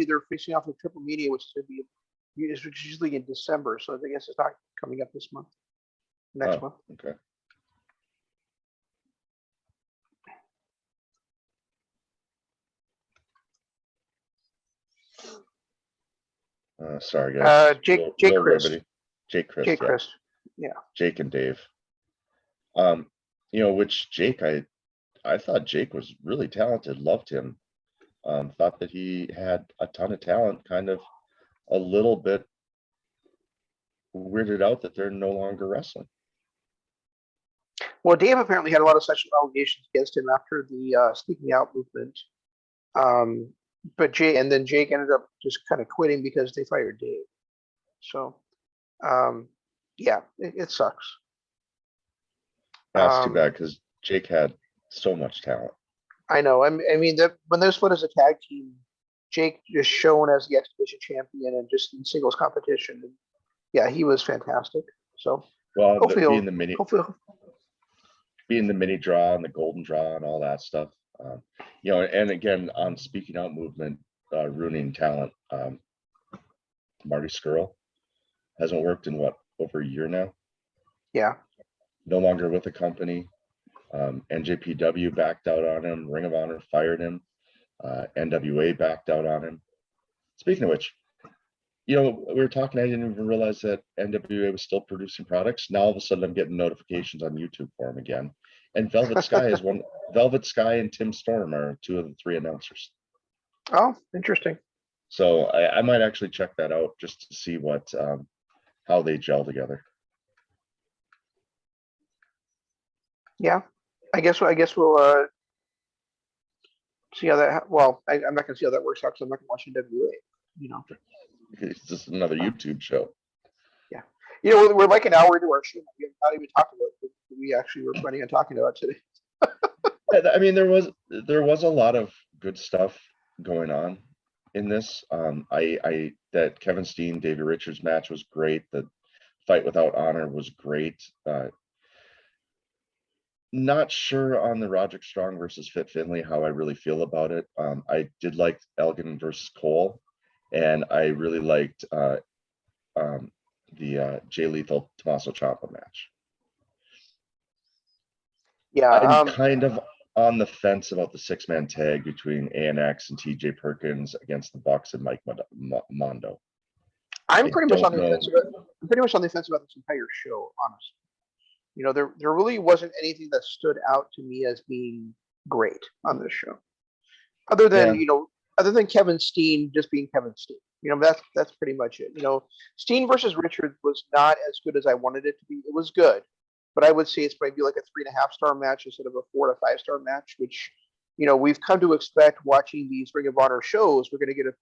they're facing off with Triple Media, which is usually in December, so I guess it's not coming up this month. Next month. Okay. Sorry guys. Jake Chris. Jake Chris. Jake Chris. Yeah. Jake and Dave. Which Jake, I thought Jake was really talented, loved him. Thought that he had a ton of talent, kind of a little bit weirded out that they're no longer wrestling. Well, Dave apparently had a lot of sexual allegations against him after the speaking out movement. But Jake ended up just kind of quitting because they fired Dave. So, yeah, it sucks. That's too bad, because Jake had so much talent. I know. I mean, when they split as a tag team, Jake just shown as the Exhibition champion and just in singles competition. And yeah, he was fantastic. So, well, hopefully being the mini draw and the golden draw and all that stuff. And again, on speaking out movement, ruining talent. Marty Scurll hasn't worked in over a year now. Yeah. No longer with the company. NJPW backed out on him. Ring of Honor fired him. NWA backed out on him. Speaking of which, we were talking, I didn't even realize that NWA was still producing products. Now all of a sudden I'm getting notifications on YouTube for him again. And Velvet Sky is one. Velvet Sky and Tim Storm are 2 of the 3 announcers. Oh, interesting. So I might actually check that out just to see how they gel together. Yeah, I guess we'll see how that. Well, I'm not gonna see how that works out because I'm not gonna watch NWA. It's just another YouTube show. Yeah, we're like an hour into our show. We have not even talked about what we actually were planning on talking about today. I mean, there was a lot of good stuff going on in this. That Kevin Steen, Davey Richards match was great. The fight without honor was great. Not sure on the Roderick Strong versus Fit Finlay how I really feel about it. I did like Elgin versus Cole, and I really liked the Jay Lethal Tommaso Ciampa match. Yeah, I'm kind of on the fence about the 6-man tag between ANX and TJ Perkins against the Bucks and Mike Mondo. I'm pretty much on the fence about this entire show, honestly. There really wasn't anything that stood out to me as being great on this show, other than Kevin Steen just being Kevin Steen. That's pretty much it. Steen versus Richards was not as good as I wanted it to be. It was good, but I would say it's probably like a 3.5-star match instead of a 4 to 5-star match, which, we've come to expect watching these Ring of Honor shows. We're going to get a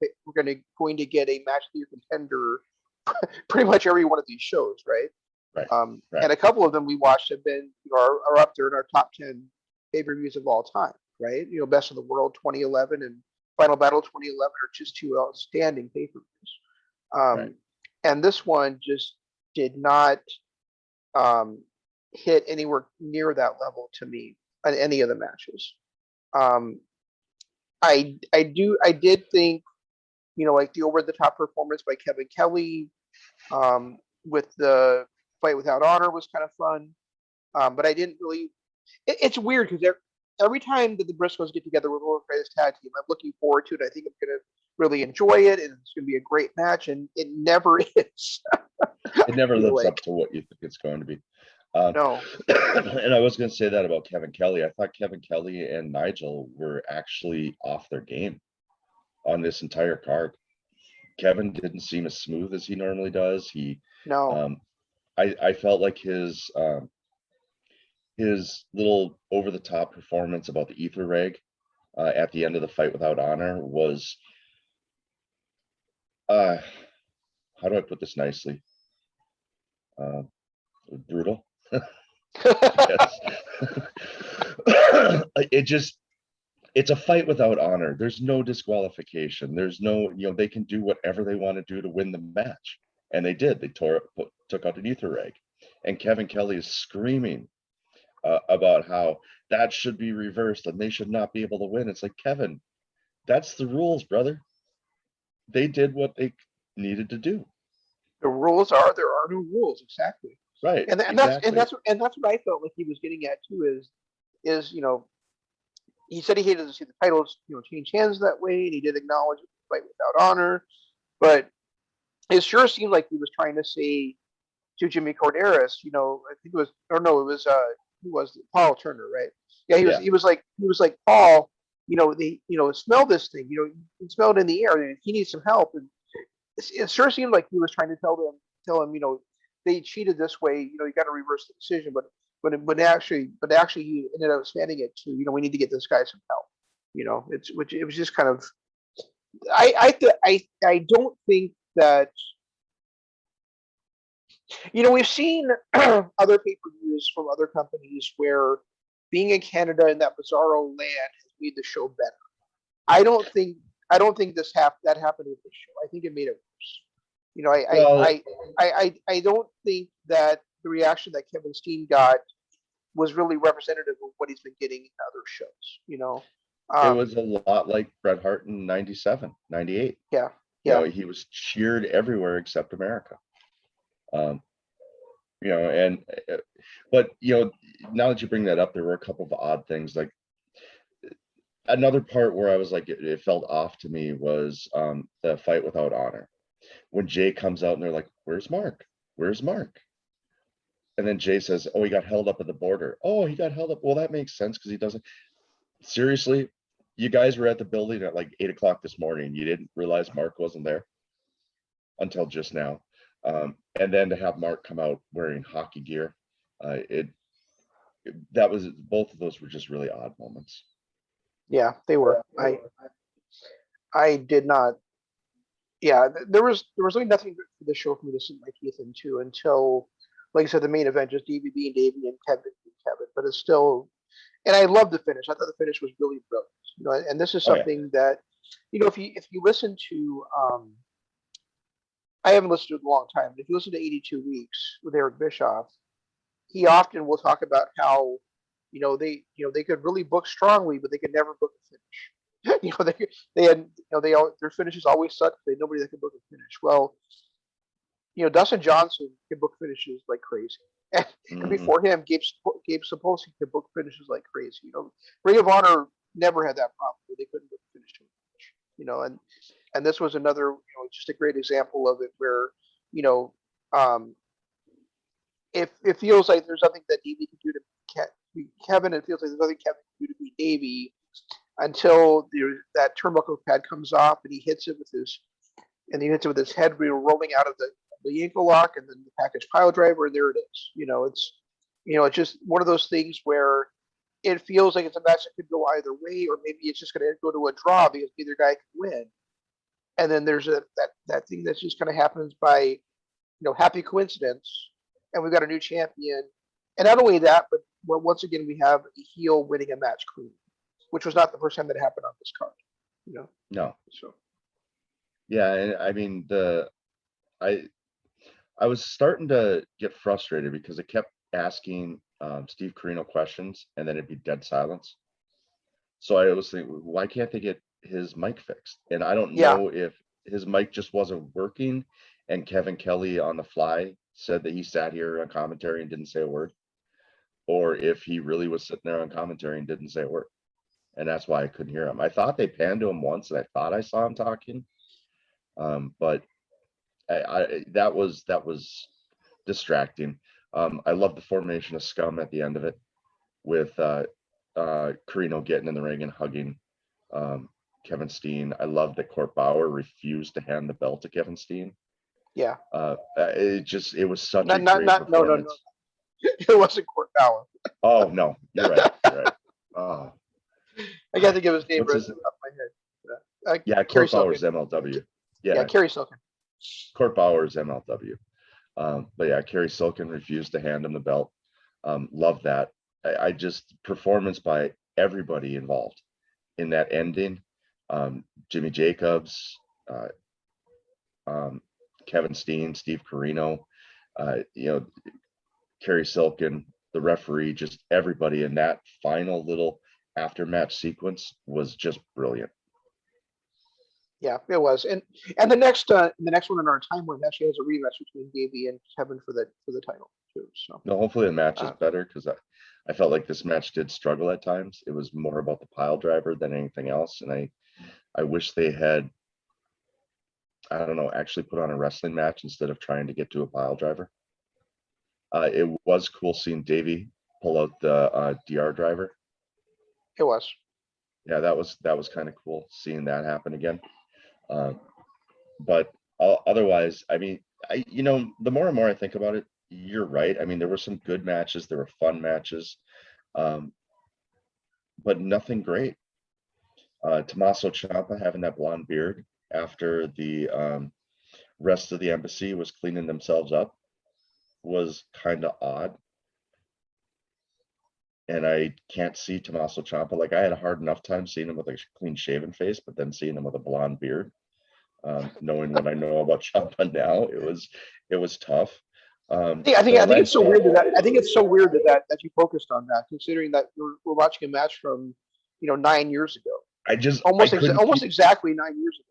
match of the year contender pretty much every one of these shows, right? Right. And a couple of them we watched have been are up there in our top 10 pay-per-views of all time, right? Best of the World 2011 and Final Battle 2011 are just two outstanding pay-per-views. Right. And this one just did not hit anywhere near that level to me on any of the matches. I did think, like the over-the-top performance by Kevin Kelly with the fight without honor was kind of fun. But I didn't really. It's weird because every time that the Briscoes get together with World Greatest Tag Team, I'm looking forward to it. I think I'm going to really enjoy it, and it's going to be a great match, and it never is. It never lives up to what you think it's going to be. No. And I was going to say that about Kevin Kelly. I thought Kevin Kelly and Nigel were actually off their game on this entire card. Kevin didn't seem as smooth as he normally does. No. I felt like his little over-the-top performance about the ether rag at the end of the fight without honor was, how do I put this nicely? Brutal. It's a fight without honor. There's no disqualification. There's no, they can do whatever they want to do to win the match. And they did. They took out an ether rag. And Kevin Kelly is screaming about how that should be reversed and they should not be able to win. It's like, Kevin, that's the rules, brother. They did what they needed to do. The rules are, there are no rules. Exactly. Right. And that's what I felt like he was getting at too, is he said he hated to see the titles, change hands that way, and he did acknowledge the fight without honor, but it sure seemed like he was trying to say to Jimmy Corderas, I think it was, or no, it was who was it? Paul Turner, right? Yeah, he was like Paul, smell this thing, you smell it in the air, and he needs some help, and it sure seemed like he was trying to tell him, they cheated this way, you got to reverse the decision, but actually he ended up expanding it to, we need to get this guy some help, it was just kind of, I don't think that, we've seen other pay-per-views from other companies where being in Canada in that bizarro land has made the show better. I don't think that happened with this show. I think it made it worse. I don't think that the reaction that Kevin Steen got was really representative of what he's been getting in other shows. It was a lot like Bret Hart in 97, 98. Yeah. He was cheered everywhere except America. But now that you bring that up, there were a couple of odd things. Like another part where I was like, it felt off to me was the fight without honor. When Jay comes out and they're like, "Where's Mark? Where's Mark?" And then Jay says, "Oh, he got held up at the border." Oh, he got held up. Well, that makes sense because he doesn't. Seriously, you guys were at the building at like 8 o'clock this morning. You didn't realize Mark wasn't there until just now. And then to have Mark come out wearing hockey gear, both of those were just really odd moments. Yeah, they were. I did not. Yeah, there was really nothing for the show for me to sink my teeth into until, like I said, the main event, just Davey being Davey and Kevin being Kevin. But it's still, and I love the finish. I thought the finish was really brilliant. And this is something that, if you listen to, I haven't listened to it in a long time, but if you listen to 82 Weeks with Eric Bischoff, he often will talk about how, they could really book strongly, but they could never book a finish. Their finishes always suck. They had nobody that could book a finish. Well, Dustin Johnson can book finishes like crazy, and before him, Gabe Sapolsky could book finishes like crazy. Ring of Honor never had that problem. They couldn't book a finish. And this was another, just a great example of it where, it feels like there's nothing that Davey can do to beat Kevin. It feels like there's nothing Kevin can do to beat Davey until that turnbuckle pad comes off and he hits it with his head rolling out of the ankle lock and then the package pile driver. And there it is. It's just one of those things where it feels like it's a match that could go either way, or maybe it's just going to go to a draw because neither guy can win. And then there's that thing that's just kind of happens by happy coincidence, and we've got a new champion. And not only that, but once again we have a heel winning a match clean, which was not the first time that happened on this card. No. So Yeah, and I mean I was starting to get frustrated because I kept asking Steve Carino questions and then it'd be dead silence. So I was thinking, why can't they get his mic fixed? And I don't yeah, know if his mic just wasn't working and Kevin Kelly on the fly said that he sat here on commentary and didn't say a word, or if he really was sitting there on commentary and didn't say a word. And that's why I couldn't hear him. I thought they panned to him once and I thought I saw him talking. But that was distracting. I love the formation of scum at the end of it with Carino getting in the ring and hugging Kevin Steen. I love that Court Bauer refused to hand the belt to Kevin Steen. yeah. It was such a Not great no. performance. It wasn't Court Bauer. Oh no, you're right. You're right. Oh, I got to give his name what's right his? off my head. Yeah, Kerry Court Bauer's Silken. MLW. Yeah, Yeah, Kerry Silken. Court Bauer's MLW. But yeah, Kerry Silken refused to hand him the belt. Love that. I just performance by everybody involved in that ending. Jimmy Jacobs, Kevin Steen, Steve Carino, Kerry Silken, the referee, just everybody in that final little after match sequence was just brilliant. Yeah, it was. And the next one in our timeline actually has a rematch between Davey and Kevin for the title too. So no, hopefully the match is better, because I felt like this match did struggle at times. It was more about the pile driver than anything else, and I wish they had, I don't know, actually put on a wrestling match instead of trying to get to a pile driver. It was cool seeing Davey pull out the DR driver. it was. Yeah, that was kind of cool seeing that happen again. But otherwise, I mean, the more and more I think about it, you're right. I mean, there were some good matches, there were fun matches, but nothing great. Tommaso Ciampa having that blonde beard after the rest of the embassy was cleaning themselves up was kind of odd. And I can't see Tommaso Ciampa. Like, I had a hard enough time seeing him with a clean shaven face, but then seeing him with a blonde beard, knowing what I know about Ciampa now, it was tough. I think it's so weird that you focused on that, considering that we're watching a match from 9 years ago. Almost exactly 9 years ago.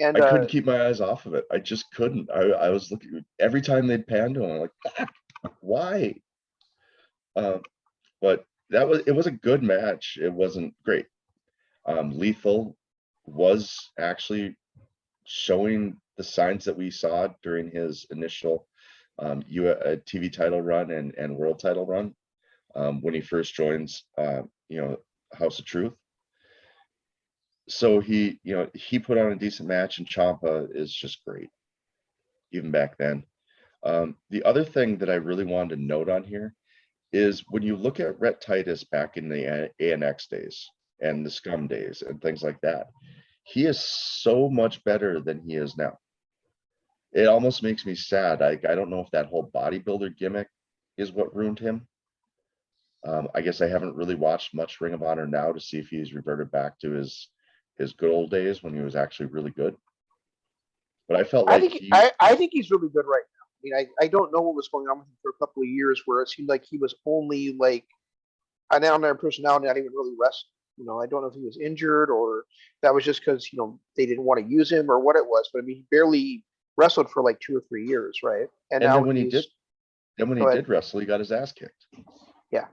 And I couldn't keep my eyes off of it. I just couldn't. I was looking every time they'd pan to him, I'm like, why? But it was a good match. It wasn't great. Lethal was actually showing the signs that we saw during his initial TV title run and world title run, when he first joins House of Truth. So he put on a decent match, and Ciampa is just great, even back then. The other thing that I really wanted to note on here is when you look at Rhett Titus back in the ANX days and the Scum days and things like that, he is so much better than he is now. It almost makes me sad. I don't know if that whole bodybuilder gimmick is what ruined him. I guess I haven't really watched much Ring of Honor now to see if he's reverted back to his good old days when he was actually really good. But I felt like I think he's really good right now. I mean, I don't know what was going on with him for a couple of years, where it seemed like he was only like an down-there personality, not even really wrestling. I don't know if he was injured or that was just because they didn't want to use him or what it was. But I mean, he barely wrestled for like 2 or 3 years, right? And now when he did wrestle, he got his ass kicked. Yeah.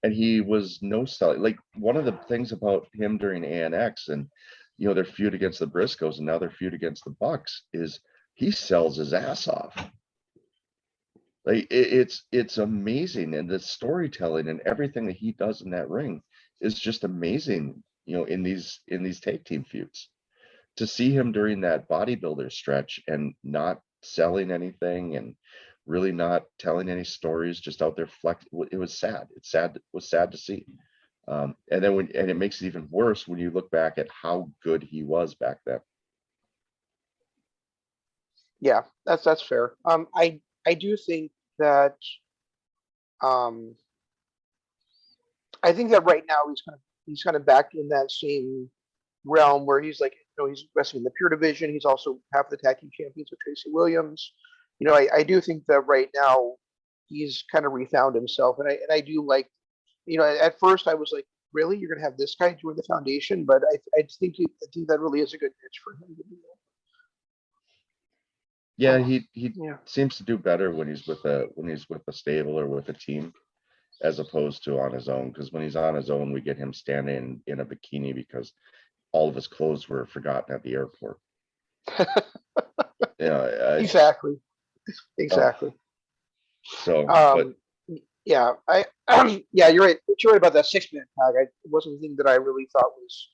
And he was no selling. Like, one of the things about him during ANX and their feud against the Briscoes and now their feud against the Bucks is he sells his ass off. Like, it's amazing, and the storytelling and everything that he does in that ring is just amazing. In these tag team feuds, to see him during that bodybuilder stretch and not selling anything and really not telling any stories, just out there flex. It was sad. It's sad. It was sad to see. And then and it makes it even worse when you look back at how good he was back then. Yeah, that's fair. I do think that I think that right now he's kind of back in that same realm where he's like, he's wrestling in the pure division. He's also half the tag team champions with Tracy Williams. I do think that right now he's kind of refound himself, and I do like, at first I was like, really, you're gonna have this guy join the foundation, but I think that really is a good pitch for him to do. Yeah, he Yeah. seems to do better when he's with a stable or with a team, as opposed to on his own. Because when he's on his own, we get him standing in a bikini because all of his clothes were forgotten at the airport. Exactly. So, but yeah, yeah, you're right. You're right about that 6-man tag. It wasn't anything that I really thought was.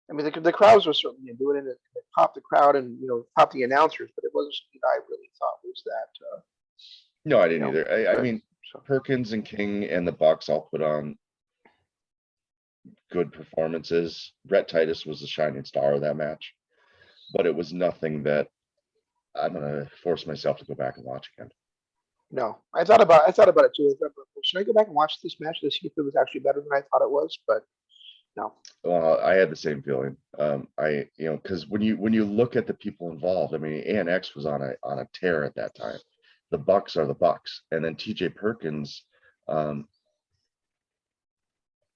I mean, the crowds were certainly into it, and it popped the crowd and popped the announcers, but it wasn't something I really thought was that. No, I didn't either. I mean, So. Perkins and King and the Bucks all put on good performances. Brett Titus was the shining star of that match, but it was nothing that I'm gonna force myself to go back and watch again. No, I thought about it too. I thought, should I go back and watch this match to see if it was actually better than I thought it was? But no. Well, I had the same feeling. Because when you look at the people involved, I mean, ANX was on a tear at that time. The Bucks are the Bucks, and then TJ Perkins,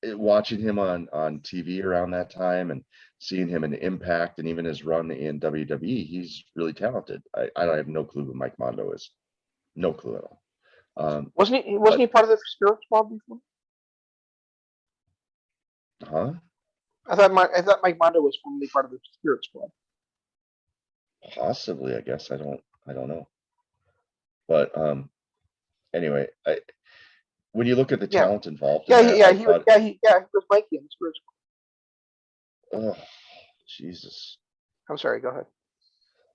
watching him on TV around that time and seeing him in Impact and even his run in WWE, he's really talented. I have no clue who Mike Mondo is. No clue at all. Wasn't he part of the Spirit Squad before? Huh? I thought Mike Mondo was formerly part of the Spirit Squad. Possibly, I guess. I don't know. But anyway, when you look at the talent involved, he was Mikey in the Spirit Squad. Oh, Jesus. I'm sorry. Go ahead.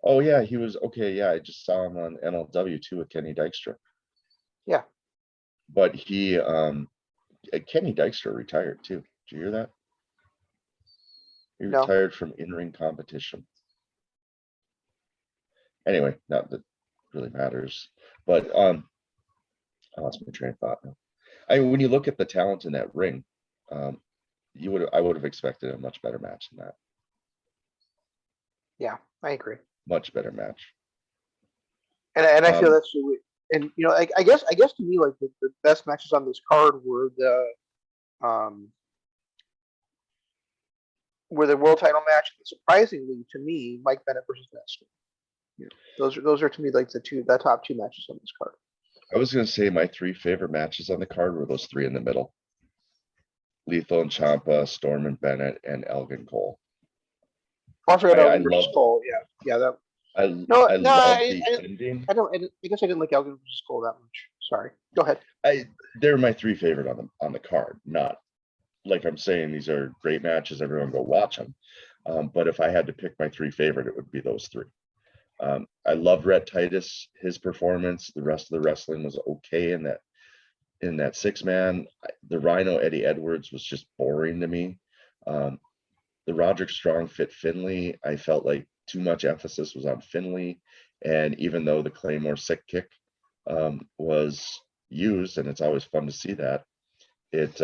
Oh yeah, he was okay. Yeah, I just saw him on MLW too with Kenny Dykstra. Yeah. But Kenny Dykstra retired too. Did you hear that? He retired from in-ring competition. Anyway, not that really matters. But I lost my train of thought now. When you look at the talent in that ring, I would have expected a much better match than that. Yeah, I agree. Much better match. And I feel that's the way. And I guess to me, like the best matches on this card were the world title match. Surprisingly to me, Mike Bennett versus Escobar. Those are to me like the top two matches on this card. I was going to say my 3 favorite matches on the card were those 3 in the middle: Lethal and Ciampa, Storm and Bennett, and Elgin Cole. I forgot Elgin versus Cole. Yeah, that. I love the ending. I guess I didn't like Elgin versus Cole that much. Sorry. Go ahead. They're my 3 favorite on the card. Not like I'm saying these are great matches. Everyone go watch them. But if I had to pick my 3 favorite, it would be those 3. I loved Brett Titus, his performance. The rest of the wrestling was okay in that 6-man. The Rhino Eddie Edwards was just boring to me. The Roderick Strong fit Finley. I felt like too much emphasis was on Finley, and even though the Claymore sick kick was used, and it's always fun to see that, it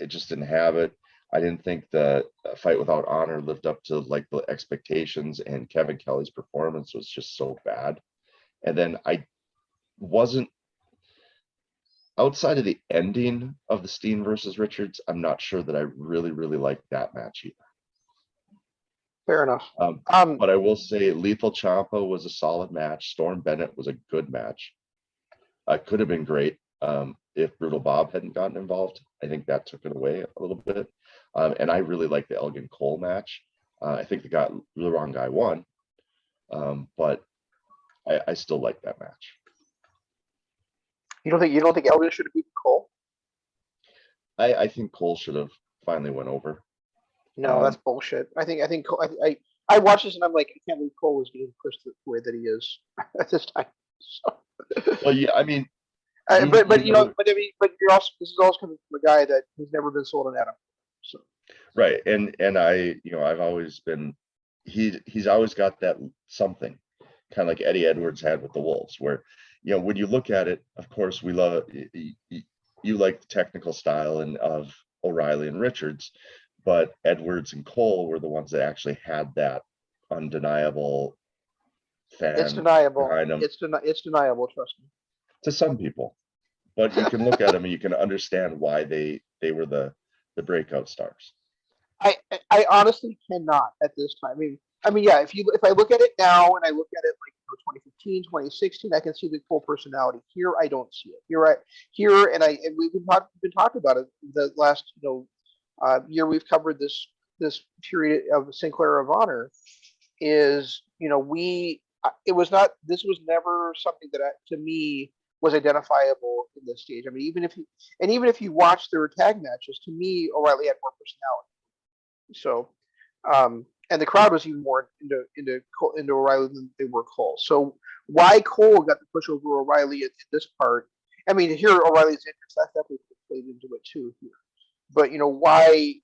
just didn't have it. I didn't think the Fight Without Honor lived up to like the expectations, and Kevin Kelly's performance was just so bad. And then I wasn't, outside of the ending of the Steen versus Richards, I'm not sure that I really liked that match either. Fair enough. But I will say Lethal Ciampa was a solid match. Storm Bennett was a good match. Could have been great if Brutal Bob hadn't gotten involved. I think that took it away a little bit. And I really like the Elgin Cole match. I think the wrong guy won, but I still like that match. You don't think Elgin should have beaten Cole? I think Cole should have finally went over. No, that's bullshit. I think Cole, I watched this and I'm like, I can't believe Cole was being pushed the way that he is at this time. So. Well, yeah, I mean, But you know, but you're also, this is also coming from a guy that has never been sold an Adam. So right. And I've always been, he's always got that something, kind of like Eddie Edwards had with the Wolves, where, when you look at it, of course, we love, you like the technical style and of O'Reilly and Richards, but Edwards and Cole were the ones that actually had that undeniable it's fan deniable. behind them It's deniable. Trust me. to some people. But you can look at them and you can understand why they were the breakout stars. I honestly cannot at this time. Yeah. If I look at it now and I look at it like 2015, 2016, I can see the full personality. Here, I don't see it. And we've been talking about it the last year we've covered this period of Sinclair of Honor. Is it was not, this was never something that to me was identifiable in this stage. I mean, even if you watch their tag matches, to me O'Reilly had more personality. So, and the crowd was even more into O'Reilly than they were Cole. So why Cole got the push over O'Reilly at this part? I mean, here O'Reilly's interest, that definitely played into it too here. But why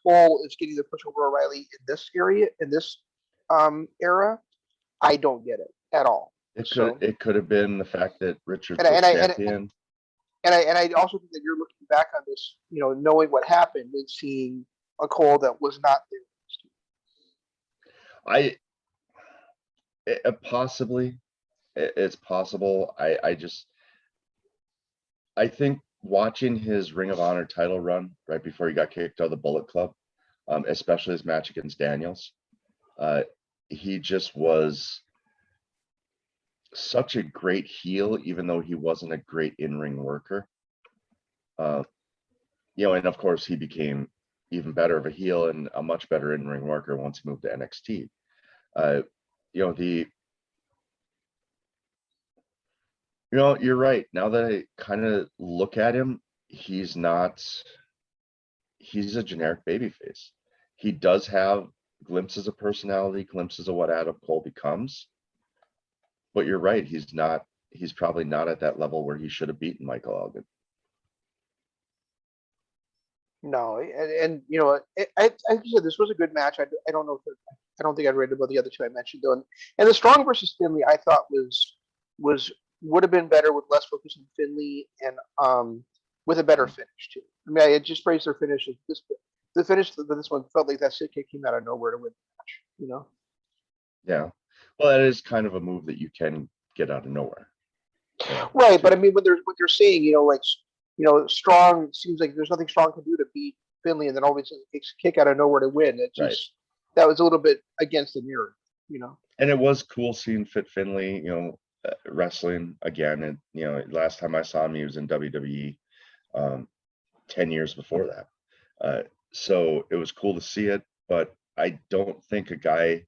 Cole is getting the push over O'Reilly in this area, in this era, I don't get it at all. It could have been the fact that Richards and I, was and I, champion. and I also think that you're looking back on this, knowing what happened and seeing a Cole that was not there. Possibly, it's possible. I think watching his Ring of Honor title run right before he got kicked out of the Bullet Club, especially his match against Daniels, he just was such a great heel, even though he wasn't a great in-ring worker. And of course he became even better of a heel and a much better in-ring worker once he moved to NXT. You're right. Now that I kind of look at him, he's a generic babyface. He does have glimpses of personality, glimpses of what Adam Cole becomes. But you're right, he's probably not at that level where he should have beaten Michael Elgin. No, and I said this was a good match. I don't know if I don't think I read about the other two I mentioned though. And the Strong versus Finley I thought would have been better with less focus on Finley and with a better finish too. I mean, I just praised their finish. The finish for this one felt like that kick came out of nowhere to win the match. Yeah, well, that is kind of a move that you can get out of nowhere. Right, but I mean, when they're saying, Strong seems like there's nothing Strong can do to beat Finley, and then all of a sudden takes a kick out of nowhere to win. It just that was a little bit against the mirror. And it was cool seeing Fit Finley, wrestling again. And last time I saw him, he was in WWE 10 years before that. So it was cool to see it, but I don't think a guy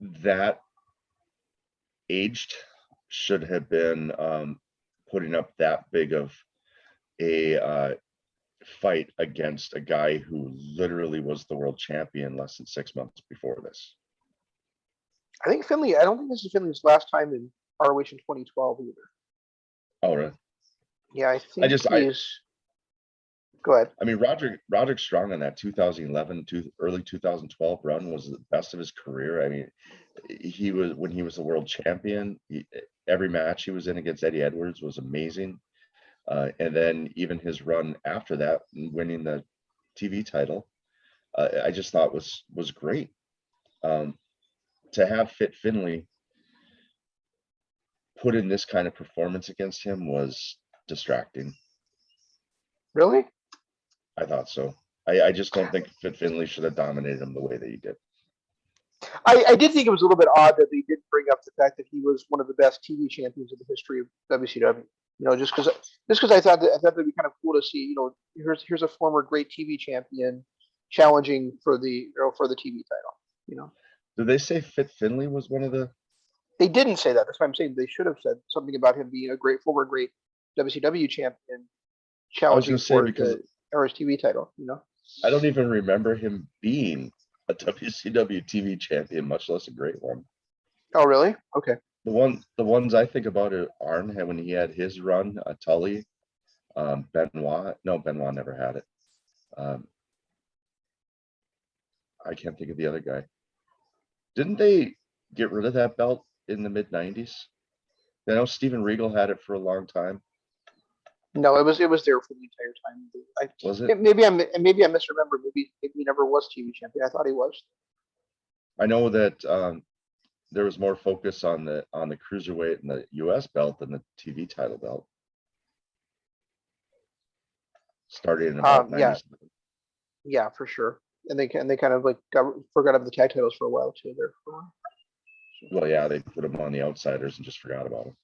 that aged should have been putting up that big of a fight against a guy who literally was the world champion less than 6 months before this. I don't think this is Finley's last time in ROH in 2012 either. Oh, really? Yeah, I think go ahead. I mean, Roderick Strong in that 2011 to early 2012 run was the best of his career. I mean, when he was the world champion, every match he was in against Eddie Edwards was amazing. And then even his run after that, winning the TV title, I just thought was great. To have Fit Finley put in this kind of performance against him was distracting. Really? I thought so. I just don't think Fit Finley should have dominated him the way that he did. I did think it was a little bit odd that they didn't bring up the fact that he was one of the best TV champions in the history of WCW. Just because I thought that'd be kind of cool to see. Here's a former great TV champion challenging for the TV title. Did they say Fit Finley was one of the? They didn't say that. That's why I'm saying they should have said something about him being a former great WCW champion challenging for the ROH TV title. I don't even remember him being a WCW TV champion, much less a great one. Oh, really? Okay. the ones I think about are Arn had when he had his run, Tully, Benoit. No, Benoit never had it. I can't think of the other guy. Didn't they get rid of that belt in the mid-90s? I know Steven Regal had it for a long time. No, it was there for the entire time. Was it? Maybe I misremember. Maybe he never was TV champion. I thought he was. I know that there was more focus on the cruiserweight and the US belt than the TV title belt. Started in about 97. Yeah, for sure. And they kind of like forgot about the tag titles for a while too. There. Well, yeah, they put them on the outsiders and just forgot about them.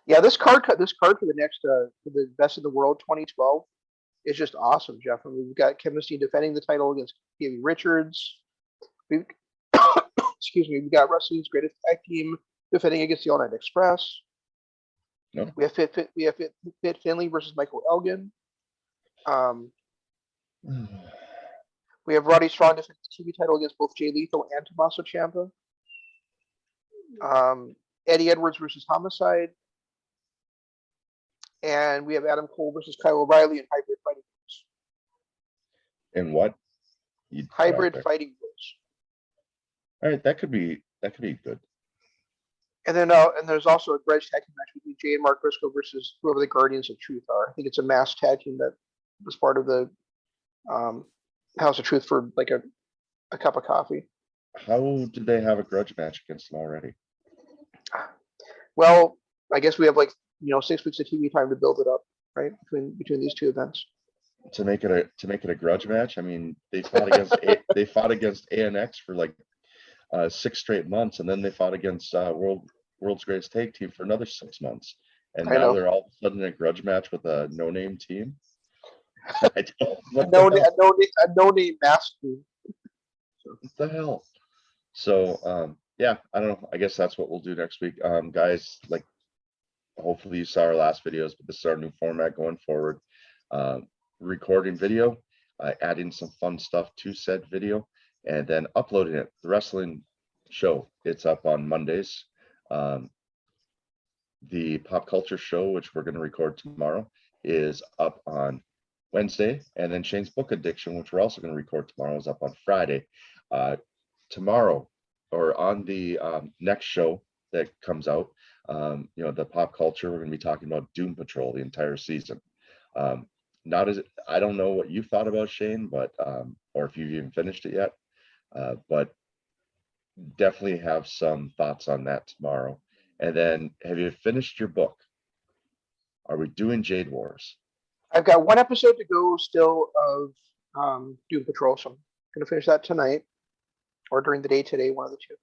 Yeah, this card for the next for the Best of the World 2012 is just awesome, Jeff. I mean, we've got Kevin Steen defending the title against Davey Richards. We've excuse me, we've got Wrestling's Greatest Tag Team defending against the All Night Express. No. We have Fit Finley versus Michael Elgin. We have Roddy Strong defending the TV title against both Jay Lethal and Tommaso Ciampa. Eddie Edwards versus Homicide. And we have Adam Cole versus Kyle O'Reilly in hybrid fighting rules. And what? Hybrid fighting rules. All right, that could be good. And then and there's also a grudge tag team match between Jay and Mark Briscoe versus whoever the Guardians of Truth are. I think it's a mass tag team that was part of the House of Truth for like a cup of coffee. How did they have a grudge match against them already? Well, I guess we have 6 weeks of TV time to build it up, right? Between these two events. To make it a grudge match, I mean, they fought against they fought against ANX for like 6 straight months, and then they fought against World's Greatest Tag Team for another 6 months, and now they're all of a sudden in a grudge match with a no-name team. I don't know. A no-name mask team. What the hell? So yeah, I don't know. I guess that's what we'll do next week, guys. Like, hopefully you saw our last videos, but this is our new format going forward. Recording video, adding some fun stuff to said video, and then uploading it. The wrestling show, it's up on Mondays. The pop culture show, which we're going to record tomorrow, is up on Wednesday, and then Shane's Book Addiction, which we're also going to record tomorrow, is up on Friday. Tomorrow, or on the next show that comes out, the pop culture, we're going to be talking about Doom Patrol the entire season. I don't know what you thought about, Shane, but or if you've even finished it yet, but definitely have some thoughts on that tomorrow. And then, have you finished your book? Are we doing Jade Wars? I've got 1 episode to go still of Doom Patrol, so I'm going to finish that tonight or during the day today, one of the two.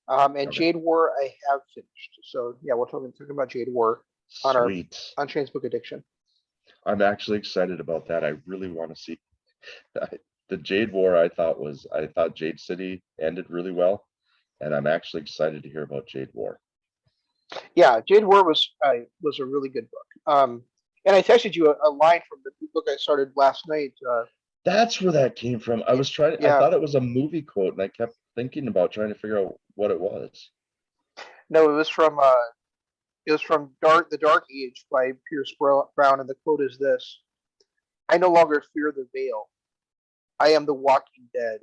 And okay. Jade War I have finished. So yeah, we're talking about Jade War on on Shane's Book Addiction. I'm actually excited about that. I really want to see the Jade War. I thought Jade City ended really well, and I'm actually excited to hear about Jade War. Yeah, Jade War was a really good book. And I texted you a line from the book I started last night. That's where that came from. I was trying. Yeah. I thought it was a movie quote, and I kept thinking about trying to figure out what it was. No, it was from The Dark Age by Pierce Brown, and the quote is this: "I no longer fear the veil. I am the walking dead.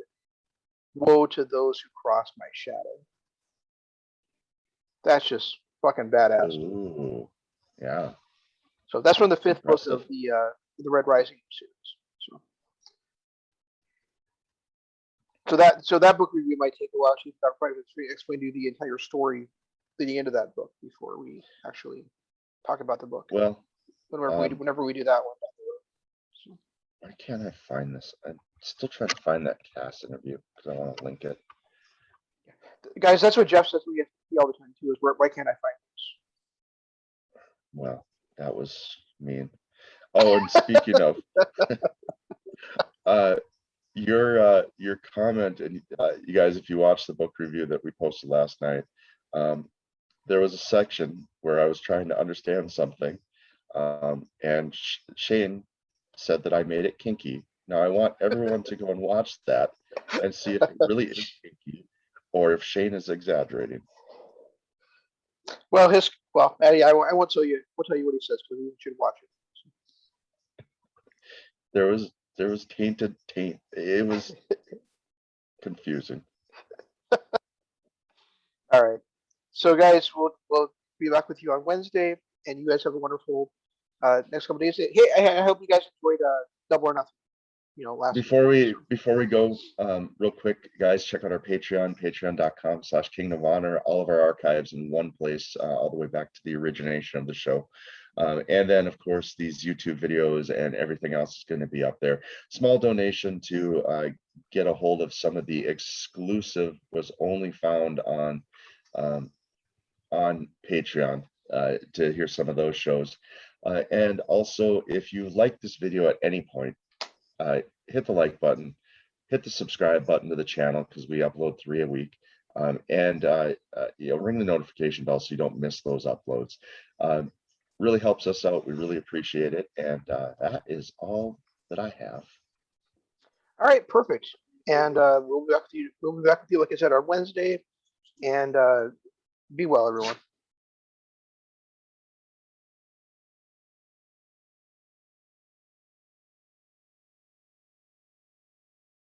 Woe to those who cross my shadow." That's just fucking badass. Ooh, yeah. So that's from the 5th book of the Red Rising series. So that book review might take a while. She's got quite a bit to explain to you the entire story leading into that book before we actually talk about the book. Well, whenever we do that one. So. Why can't I find this? I'm still trying to find that cast interview because I want to link it. Guys, that's what Jeff says we get all the time too. Is why can't I find this? Well, that was mean. Oh, and speaking of, your comment, and you guys, if you watched the book review that we posted last night, there was a section where I was trying to understand something, and Shane said that I made it kinky. Now I want everyone to go and watch that and see if it really is kinky or if Shane is exaggerating. Well, Maddie, I won't tell you. We'll tell you what he says because you should watch it. There was tainted taint. It was confusing. All right. So, guys, we'll be back with you on Wednesday, and you guys have a wonderful next couple days. Hey, I hope you guys enjoyed Double or Nothing. Last week. Before we go, real quick, guys, check out our Patreon, patreon.com/Kingdom of Honor. All of our archives in one place, all the way back to the origination of the show. And then, of course, these YouTube videos and everything else is going to be up there. Small donation to get a hold of some of the exclusive was only found on Patreon to hear some of those shows. And also, if you like this video at any point, hit the like button, hit the subscribe button to the channel because we upload 3 a week, and ring the notification bell so you don't miss those uploads. Really helps us out. We really appreciate it, and that is all that I have. All right, perfect. And we'll be back with you. We'll be back with you, like I said, on Wednesday. And be well, everyone.